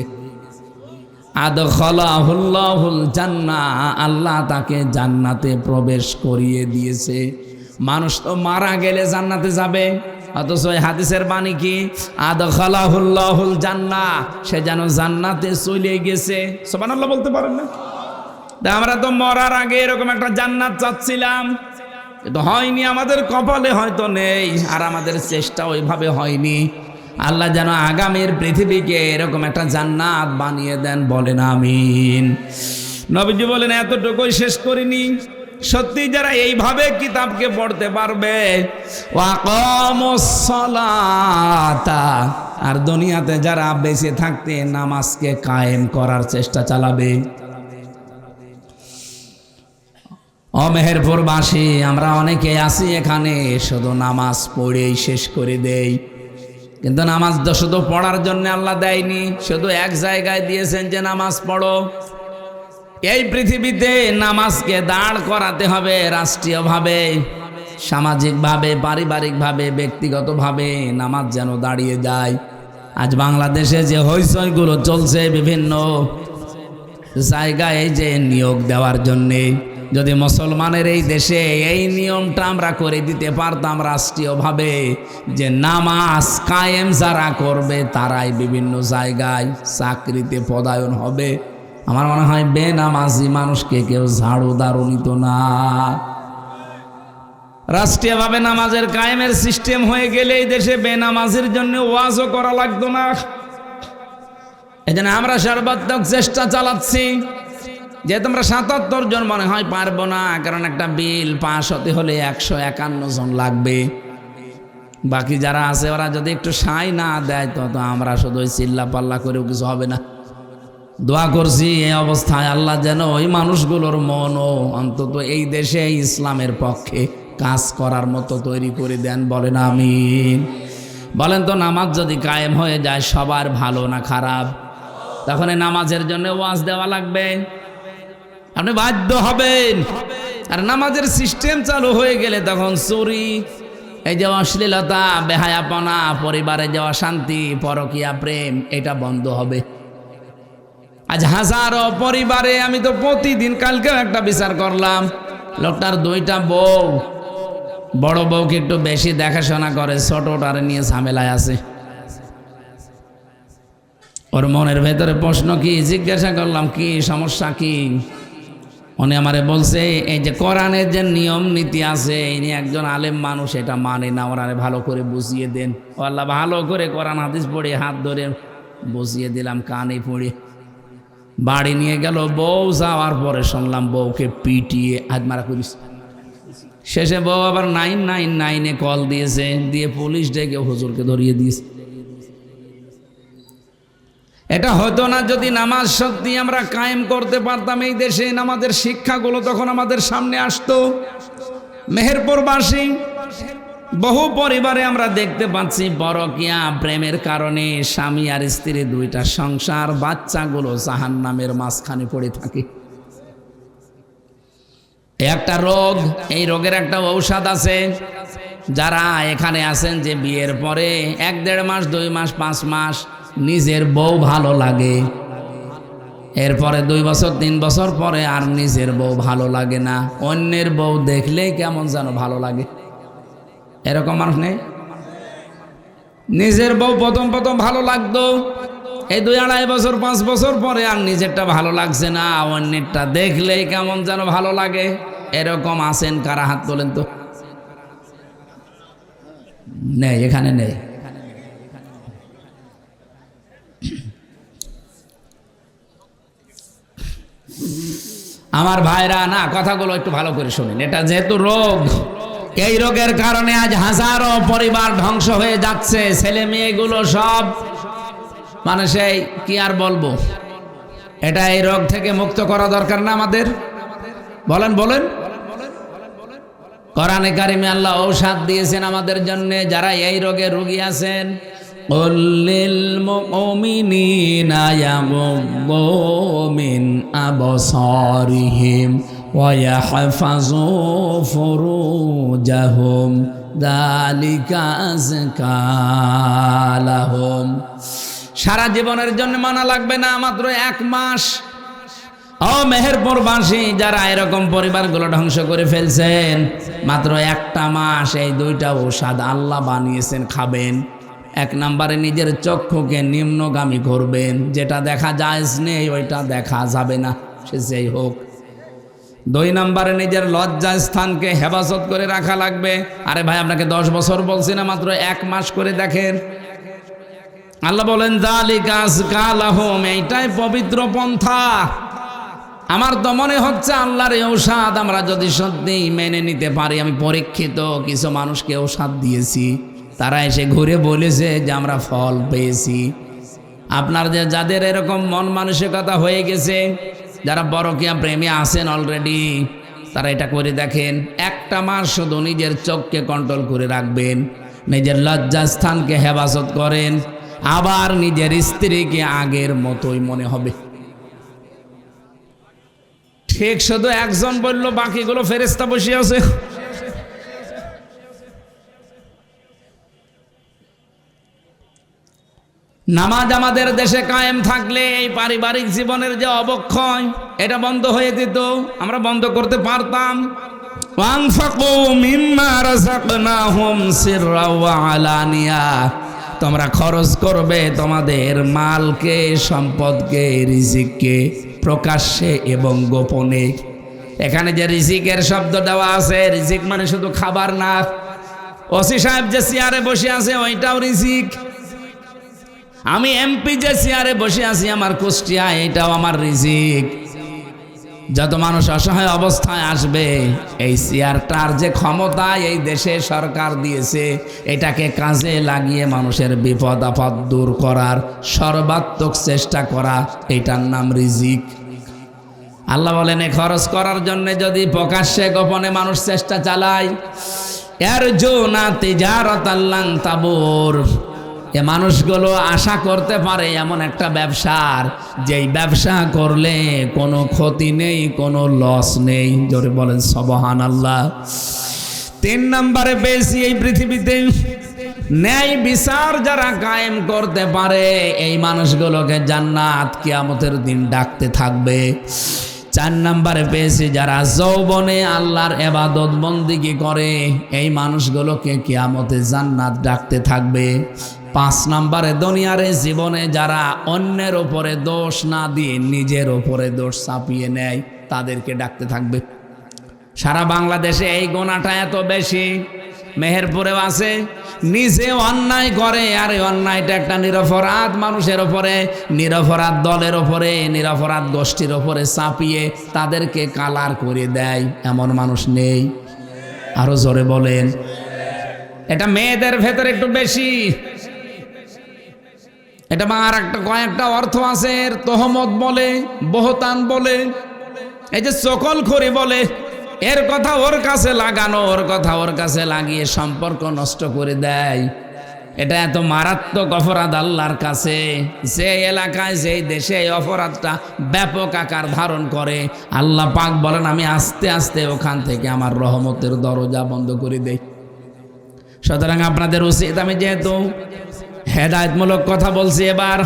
আদখালাহুল্লাহুল জান্নাহ, আল্লাহ তাকে জান্নাতে প্রবেশ করিয়ে দিয়েছে। মানুষ তো মারা গেলে জান্নাতে যাবে, অথচ এই হাদিসের বাণী কি আদখালাহুল্লাহুল জান্নাহ, সে যেন জান্নাতে চলে গেছে। সুবহানাল্লাহ বলতে পারেন না? আমরা তো মরার আগে এরকম একটা জান্নাত চাচ্ছিলাম, কিন্তু হয়নি, আমাদের কপালে হয়তো নেই, আর আমাদের চেষ্টা ওইভাবে হয়নি। আল্লাহ যেন আগামীর পৃথিবীকে এরকম একটা জান্নাত বানিয়ে দেন, বলেন আমিন। নবীজি বলেন এতটুকুই শেষ করিনি, সত্যি যারা এইভাবে কিতাবকে পড়তে পারবে, ওয়াকামুস সালাতা, আর দুনিয়াতে যারা বেঁচে থাকতে নামাজকে কায়েম করার চেষ্টা চালাবে। ও মেহেরপুরবাসী, আমরা অনেকে আছি এখানে শুধু নামাজ পড়েই শেষ করে দেই, কিন্তু নামাজ তো শুধু পড়ার জন্য আল্লাহ দেয়নি, শুধু এক জায়গায় দিয়েছেন যে নামাজ পড়ো। এই পৃথিবীতে নামাজকে দাঁড় করাতে হবে রাষ্ট্রীয়ভাবে, সামাজিকভাবে, পারিবারিকভাবে, ব্যক্তিগতভাবে নামাজ যেন দাঁড়িয়ে যায়। আজ বাংলাদেশে যে হইচইগুলো চলছে বিভিন্ন জায়গায় যে নিয়োগ দেওয়ার জন্যে, যদি মুসলমানের এই দেশে এই নিয়মটা আমরা করে দিতে পারতাম রাষ্ট্রীয়ভাবে, যে নামাজ কায়েম যারা করবে তারাই বিভিন্ন জায়গায় চাকরিতে পদায়ন হবে, আমার মনে হয় বেনামাজি মানুষকে কেউ ঝাড়ু দাঁড়ু নিত না। রাষ্ট্রীয়ভাবে নামাজের কায়েমের সিস্টেম হয়ে গেলে এই দেশে বেনামাজির জন্য ওয়াজও করা লাগতো না। এই জন্য আমরা সর্বাত্মক চেষ্টা চালাচ্ছি। যে তোমরা 77 জন মনে হয় পারবো না, কারণ একটা বিল পাস হতে হলে 151 জন লাগবে। বাকি যারা আছে ওরা যদি একটু সাই না দেয় তো আমরা শুধু চিল্লা পাল্লা করেও কিছু হবে না। দোয়া করছি এই অবস্থায় আল্লাহ যেন ওই মানুষগুলোর মনও অন্তত এই দেশে ইসলামের পক্ষে কাজ করার মতো তৈরি করে দেন, বলেন আমিন। বলেন তো নামাজ যদি কায়েম হয়ে যায় সবার ভালো না খারাপ? তখন এই নামাজের জন্য ওয়াজ দেওয়া লাগবে, আপনি বাধ্য হবেন। আর নামাজের সিস্টেম চালু হয়ে গেলে তখন চুরি, এই যে অশ্লীলতা, বেহায়াপনা, পরিবারে যাওয়া শান্তি, পরকীয়া প্রেম, এটা বন্ধ হবে। আজ হাজারো পরিবারে, আমি তো প্রতিদিন, কালকেও একটা বিচার করলাম, লোকটার 2টা বউ, বড় বউকে একটু বেশি দেখাশোনা করে, ছোটটারে নিয়ে ঝামেলায় আছে। ওর মনের ভেতরে প্রশ্ন কি, জিজ্ঞাসা করলাম কি সমস্যা কি, উনি আমারে বলছে এই যে কোরআনের যে নিয়ম নীতি আছে, ইনি একজন আলেম মানুষ, এটা মানে না, ওনারে ভালো করে বুঝিয়ে দেন। ও আল্লাহ, ভালো করে কোরআন হাদিস পড়ে হাত ধরে বুঝিয়ে দিলাম, কানে পড়ে বাড়ি নিয়ে গেল। বউ যাওয়ার পরে শুনলাম বউকে পিটিয়ে আজমারা করিস। শেষে বউ আবার 999-এ কল দিয়েছে, দিয়ে পুলিশ ডেকে হুজুরকে ধরিয়ে দিয়েছে। এটা হতো না যদি নামাজ সত্যি আমরা কায়েম করতে পারতাম এই দেশে, নামাজের শিক্ষাগুলো তখন আমাদের সামনে আসতো। মেহেরপুরবাসী বহু পরিবারে আমরা দেখতে পাচ্ছি পরকীয়া প্রেমের কারণে স্বামী আর স্ত্রী 2টা সংসার, বাচ্চাগুলো জাহান্নামের মাঝখানে পড়ে থাকে। একটা রোগ, এই রোগের একটা ঔষধ আছে। যারা এখানে আছেন যে বিয়ের পরে 1-1.5 মাস, 2 মাস, 5 মাস নিজের বউ ভালো লাগে, এরপরে 2 বছর 3 বছর পরে আর নিজের বউ ভালো লাগে না, অন্যের বউ দেখলেই কেমন যেন ভালো লাগে, এরকম মানুষ নেই? নিজের বউ প্রথম ভালো লাগতো, এই 2-2.5 বছর 5 বছর পরে আর নিজেরটা ভালো লাগছে না, অন্যেরটা দেখলেই কেমন যেন ভালো লাগে। এরকম আছেন কারা? হাত তোলেন তো। নেই, এখানে নেই। আমার ভাইরা না, কথাগুলো একটু ভালো করে শুনুন। এটা যেহেতু রোগ, এই রোগের কারণে আজ হাজারো পরিবার ধ্বংস হয়ে যাচ্ছে, ছেলে মেয়েগুলো সব মানে সেই কি আর বলবো। এটা এই রোগ থেকে মুক্ত করা দরকার না আমাদের? বলেন বলেন। কোরআনে কারিমে আল্লাহ ঔষধ দিয়েছেন আমাদের জন্য, যারা এই রোগে রোগী আছেন। কুল্লিল মুমিনিনা ইয়াগুদ্দু মিন আবসারিহিম ওয়া ইয়াহফাযু ফুরুজাহুম যালিকা আযকা লাহুম। সারা জীবনের জন্য মানা লাগবে না, মাত্র 1 মাস। ও মেহেরপুরবাসী, যারা এরকম পরিবারগুলো ধ্বংস করে ফেলছেন, মাত্র 1টা মাস এই 2টা ঔষধ আল্লাহ বানিয়েছেন, খাবেন। 1 নম্বরে নিজের চক্ষুকে নিম্নগামী করবেন, যেটা দেখা যায় নেই ওইটা দেখা যাবে না, সে যেই হোক। 2 নম্বরে নিজের লজ্জা স্থানকে হেফাজত করে রাখা লাগবে। আরে ভাই, আপনাকে 10 বছর বলছি না, মাত্র 1 মাস করে দেখেন। আল্লাহ বলেন যালিকা আযকা লাহুম, এইটাই পবিত্র পন্থা। আমার তো মনে হচ্ছে আল্লাহর এই ঔষধ আমরা যদি সত্যি মেনে নিতে পারি। আমি পরীক্ষিত কিছু মানুষকে ঔষধ দিয়েছি, তারা এসে ঘুরে বলেছে যে আমরা ফল পেয়েছি। আপনার যাদের এরকম মন মানসিকতা হয়ে গেছে, যারা পরকীয়া প্রেমী আছেন অলরেডি, তারা এটা করে দেখেন। 1টা মাস শুধু নিজের চোখকে কন্ট্রোল করে রাখবেন, নিজের লজ্জাস্থানকে হেফাজত করেন, আবার নিজের স্ত্রীকে আগের মতোই মনে হবে। ঠিক শুধু একজন বলল, বাকিগুলো ফেরেশতা বসে আছে। নামাজ আমাদের দেশে কায়েম থাকলে এই পারিবারিক জীবনের যে অবক্ষয়, এটা বন্ধ হয়ে যেত, আমরা বন্ধ করতে পারতাম। ওয়ানফাকু মিম্মা রাযাকনাহুম সিররা ওয়া আলানিয়া, তোমরা খরচ করবে তোমাদের মালকে, সম্পদকে, রিজিককে, প্রকাশ্যে এবং গোপনে। এখানে যে রিজিকের শব্দ দেওয়া আছে, রিজিক মানে শুধু খাবার না। ওসি সাহেব যে চেয়ারে বসে আছে ওইটাও রিজিক। আমি এমপি যে চেয়ারে বসে আছি আমার কুষ্টিয়া, এটাও আমার রিজিক। যত মানুষ অসহায় অবস্থায় আসবে, এই চেয়ারটার যে ক্ষমতা এই দেশে সরকার দিয়েছে, এটাকে কাজে লাগিয়ে মানুষের বিপদ আপদ দূর করার সর্বাত্মক চেষ্টা করা, এটার নাম রিজিক। আল্লাহ বলেন, খরচ করার জন্য যদি প্রকাশ্যে গোপনে মানুষ চেষ্টা চালায়, ইয়ারজুনা তিজারাতাল লান তাবুর, এ মানুষগুলো আশা করতে পারে এমন একটা ব্যবসার, যেই ব্যবসা করলে কোনো ক্ষতি নেই, কোনো লস নেই। জোরে বলেন সুবহানাল্লাহ। 3 নম্বরে পেয়েছি এই পৃথিবীতে ন্যায় বিচার যারা কায়েম করতে পারে, এই মানুষগুলোকে জান্নাত কিয়ামতের দিন ডাকতে থাকবে। 4 নম্বরে পেয়েছি যারা যৌবনে আল্লাহর ইবাদত বন্দেগী করে, এই মানুষগুলোকে কিয়ামতে জান্নাত ডাকতে থাকবে। 5 নম্বরে দুনিয়ার জীবনে যারা অন্যের উপরে দোষ না দিয়ে নিজের উপরে দোষ চাপিয়ে নেয়, তাদেরকে ডাকতে থাকবে। সারা বাংলাদেশে এই গোনাটা এত বেশি, মেহেরপুরেও আছে। নিজে অন্যায় করে, আর এই অন্যায়টা একটা নিরপরাধ মানুষের উপরে, নিরপরাধ দলের উপরে, নিরপরাধ গোষ্ঠীর উপরে চাপিয়ে তাদেরকে কালার করে দেয়, এমন মানুষ নেই? আরো জোরে বলেন। এটা মেয়েদের ভেতরে একটু বেশি। এটা আর একটা কয়েকটা অর্থ আছে, তোহমত বলে, বহতান বলে, এই যে চকলখড়ি বলে, এর কথা ওর কাছে লাগানো, ওর কথা ওর কাছে লাগিয়ে সম্পর্ক নষ্ট করে দেয়। এটা এত মারাত্মক অপরাধ আল্লাহর কাছে। যে এলাকায়, যেই দেশে এই অপরাধটা ব্যাপক আকার ধারণ করে, আল্লাহ পাক বলেন আমি আস্তে আস্তে ওখান থেকে আমার রহমতের দরজা বন্ধ করে দেই। সুতরাং আপনাদের উচিত, আমি যেহেতু হেদায়েতমূলক কথা বলছি, এবার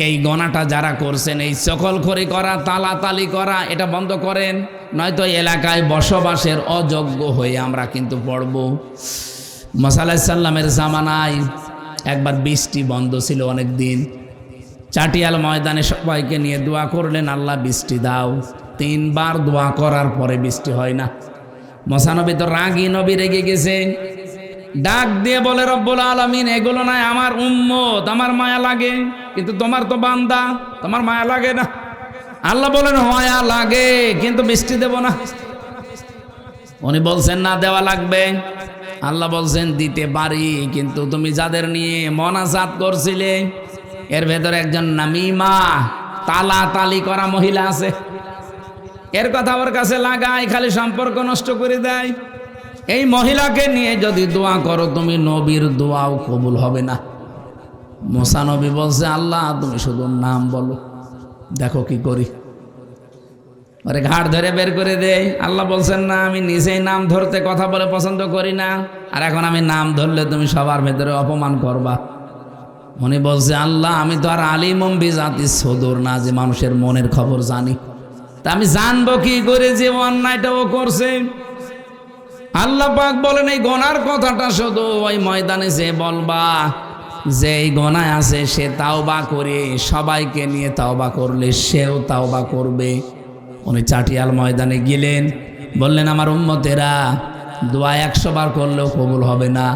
এই গণাটা যারা করছেন, এই চকলখড়ি করা, তালাতালি করা, এটা বন্ধ করেন, নয়তো এলাকায় বসবাসের অযোগ্য হয়ে আমরা কিন্তু পড়ব। মুসা আলাইহিস সালামের জামানায় একবার বৃষ্টি বন্ধ ছিল অনেক দিন। চাটিয়াল ময়দানে সবাইকে নিয়ে দোয়া করলেন, আল্লাহ বৃষ্টি দাও। 3 বার দোয়া করার পরে বৃষ্টি হয় না। মুসা নবী তো রাগী নবী, রেগে গেছে। ডাক দিয়ে বলে রব্বুল আলামিন এগুলো নয় আমার উম্মত, আমার মায়া লাগে, কিন্তু তোমার তো বান্দা, তোমার মায়া লাগে না। আল্লাহ বলেন মায়া লাগে, কিন্তু মিষ্টি দেব না। উনি বলছেন না দেওয়া লাগবে। আল্লাহ বলছেন দিতে পারি, কিন্তু তুমি যাদের নিয়ে মোনাজাত করছিলে এর ভেতরে একজন নামিমা তালা তালি করা মহিলা আছে, এর কথা ওর কাছে লাগায়, খালি সম্পর্ক নষ্ট করে দেয়। এই মহিলাকে নিয়ে যদি দোয়া করো তুমি, নবীর দোয়াও কবুল হবে না। মুসা নবী বলছে আল্লাহ তুমি শুধু নাম বলো, দেখো কি করি। ওরে ঘাড় ধরে বের করে দেয়। আল্লাহ বলছেন না আমি নিজেই নাম ধরতে কথা বলে পছন্দ করি না, আর এখন আমি নাম ধরলে তুমি সবার ভেতরে অপমান করবা। উনি বলছে আল্লাহ আমি তো আর আলিমুম বিজাতিস সুদূর না, যে মানুষের মনের খবর জানি, তা আমি জানবো কি করে যে অন্যায়টা ও করছে। আল্লাহ পাক বলেন এই গোনার কথাটা শুধু ওই ময়দানে যে বলবা যে এই গোনায় আছে সে তাওবা করে, সবাইকে নিয়ে তাওবা করলে সেও তাওবা করবে। উনি চাটিয়াল ময়দানে গেলেন, বললেন আমার উম্মতেরা দোয়া 100 বার করলেও কবুল হবে না।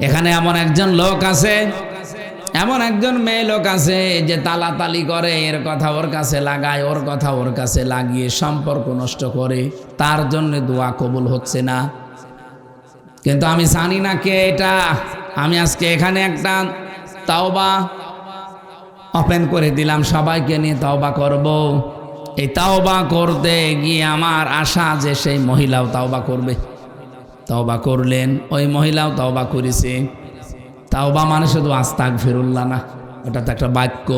এখানে এমন একজন লোক আছে, এমন একজন মেয়ে লোক আছে যে তালাতালি করে, এর কথা ওর কাছে লাগায়, ওর কথা ওর কাছে লাগিয়ে সম্পর্ক নষ্ট করে, তার জন্য দোয়া কবুল হচ্ছে না। কিন্তু আমি জানি না কে এটা। আমি আজকে এখানে একটা তাওবা ওপেন করে দিলাম, সবাইকে নিয়ে তাওবা করব। এই তাওবা করতে গিয়ে আমার আশা যে সেই মহিলাও তাওবা করবে। তাওবা করলেন, ওই মহিলাও তাওবা করেছে। তাওবা মানে শুধু আস্তাগফিরুল্লাহ না, ওটা তো একটা বাক্য।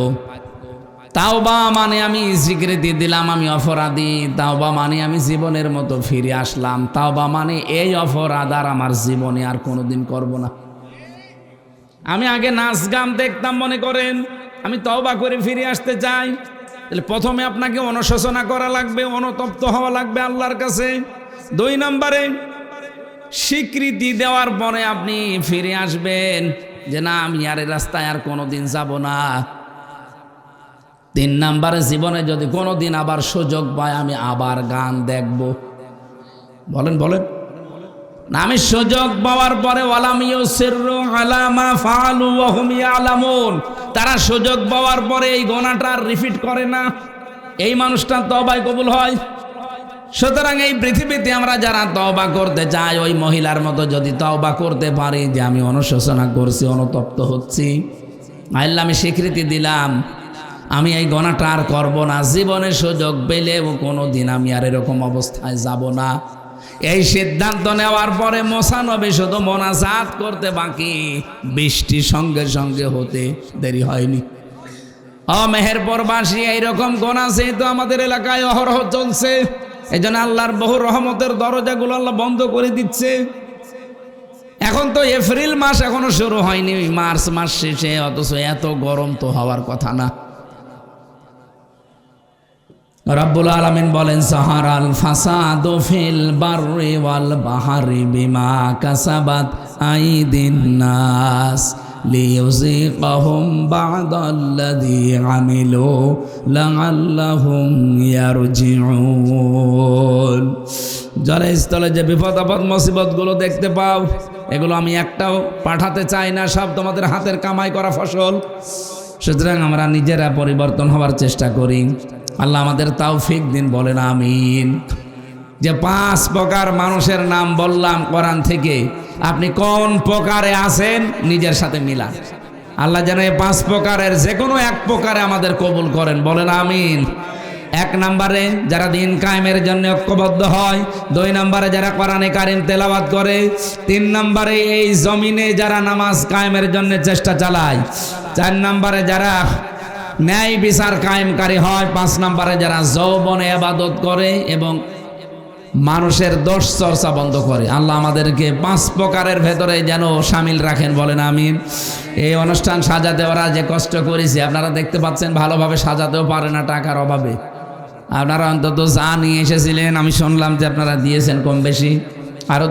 তাওবা মানে আমি স্বীকৃতি দিলাম আমি অপরাধী, তাওবা মানে আমি জীবনের মতো ফিরে আসলাম, তাওবা মানে এই অপরাধ আর আমার জীবনে আর কোনোদিন করব না। আমি আগে নাচ গান দেখতাম, মনে করেন আমি তাওবা করে ফিরে আসতে চাই, তাহলে প্রথমে আপনাকে অনুশোচনা করা লাগবে, অনুতপ্ত হওয়া লাগবে আল্লাহর কাছে। 2 নম্বরে স্বীকৃতি দেওয়ার পরে আপনি ফিরে আসবেন যে না আমি আর এই রাস্তায় আর কোনোদিন যাব না। 3 নম্বরে জীবনে যদি কোনোদিন আবার সুযোগ পায় আমি আবার গান দেখব। বলেন বলেন না, আমি সুযোগ পাওয়ার পরে ওয়ালাম ইউসিররু আলা মা ফাআলু ওয়া হুম ইয়ালামুন, তারা সুযোগ পাওয়ার পরে এই গুনাহটা আর রিপিট করে না, এই মানুষটা তওবায় কবুল হয়। সুতরাং এই পৃথিবীতে আমরা যারা তওবা করতে চাই ওই মহিলার মতো যদি তওবা করতে পারি যে আমি অনুশোচনা করছি, অনুতপ্ত হচ্ছি, আল্লাহ আমি স্বীকৃতি দিলাম আমি এই গুনাহটা আর করব না, জীবনে সুযোগ পেলেও কোনোদিন আমি আর এরকম অবস্থায় যাব না, এই সিদ্ধান্ত নেওয়ার পরে মুসা নবী শুধু মোনাজাত করতে বাকি, বৃষ্টি সঙ্গে সঙ্গে হতে দেরি হয়নি। মেহেরপুরবাসী এইরকম গুনাহ তো আমাদের এলাকায় অহরহ চলছে, এই জন্য আল্লাহর বহু রহমতের দরজাগুলো আল্লাহ বন্ধ করে দিচ্ছে। এখন তো এপ্রিল মাস এখনো শুরু হয়নি, মার্চ মাস শেষে, অথচ এত গরম তো হওয়ার কথা না। রব্বুল আলামিন বলেন সাহারাল ফাসাদু ফিল বাররি ওয়াল বাহরি বিমা কাসাবাত আইদিন নাস লিইউযিকাহুম বা'দাল্লাযী আমিলু লাআল্লাহুম ইয়ারজিউন। জলস্থলে যে বিপদ আপদ মুসিবতগুলো দেখতে পাও, এগুলো আমি একটাও পাঠাতে চাই না, সব তোমাদের হাতের কামাই করা ফসল। সুতরাং আমরা নিজেরা পরিবর্তন হওয়ার চেষ্টা করি। আল্লাহ আমাদের তৌফিক দিন, বলেন আমিন। যে 5 প্রকার মানুষের নাম বললাম কোরআন থেকে, আপনি কোন প্রকারে আছেন নিজের সাথে মিলান। আল্লাহ যেন এই 5 প্রকারের যে কোনো এক প্রকারে আমাদের কবুল করেন, বলেন আমিন। 1 নম্বরে যারা দিন কায়েমের জন্য ঐক্যবদ্ধ হয়, 2 নম্বরে যারা কোরআনে কারিম তেলাওয়াত করে, 3 নম্বরে এই জমিনে যারা নামাজ কায়েমের জন্য চেষ্টা চালায়, 4 নম্বরে যারা ন্যায় বিচার কায়েমকারী হয়, 5 নম্বরে যারা যৌবনে ইবাদত করে এবং মানুষের দোষ চর্চা বন্ধ করে। আল্লাহ আমাদেরকে 5 প্রকারের ভেতরে যেন শামিল রাখেন, বলেন আমিন। এই অনুষ্ঠান সাজাতে ওরা যে কষ্ট করেছে আপনারা দেখতে পাচ্ছেন, ভালোভাবে সাজাতেও পারে না টাকার অভাবে। আপনারা অন্তত যা নিয়ে এসেছিলেন আমি শুনলাম যে আপনারা দিয়েছেন কম বেশি, আরো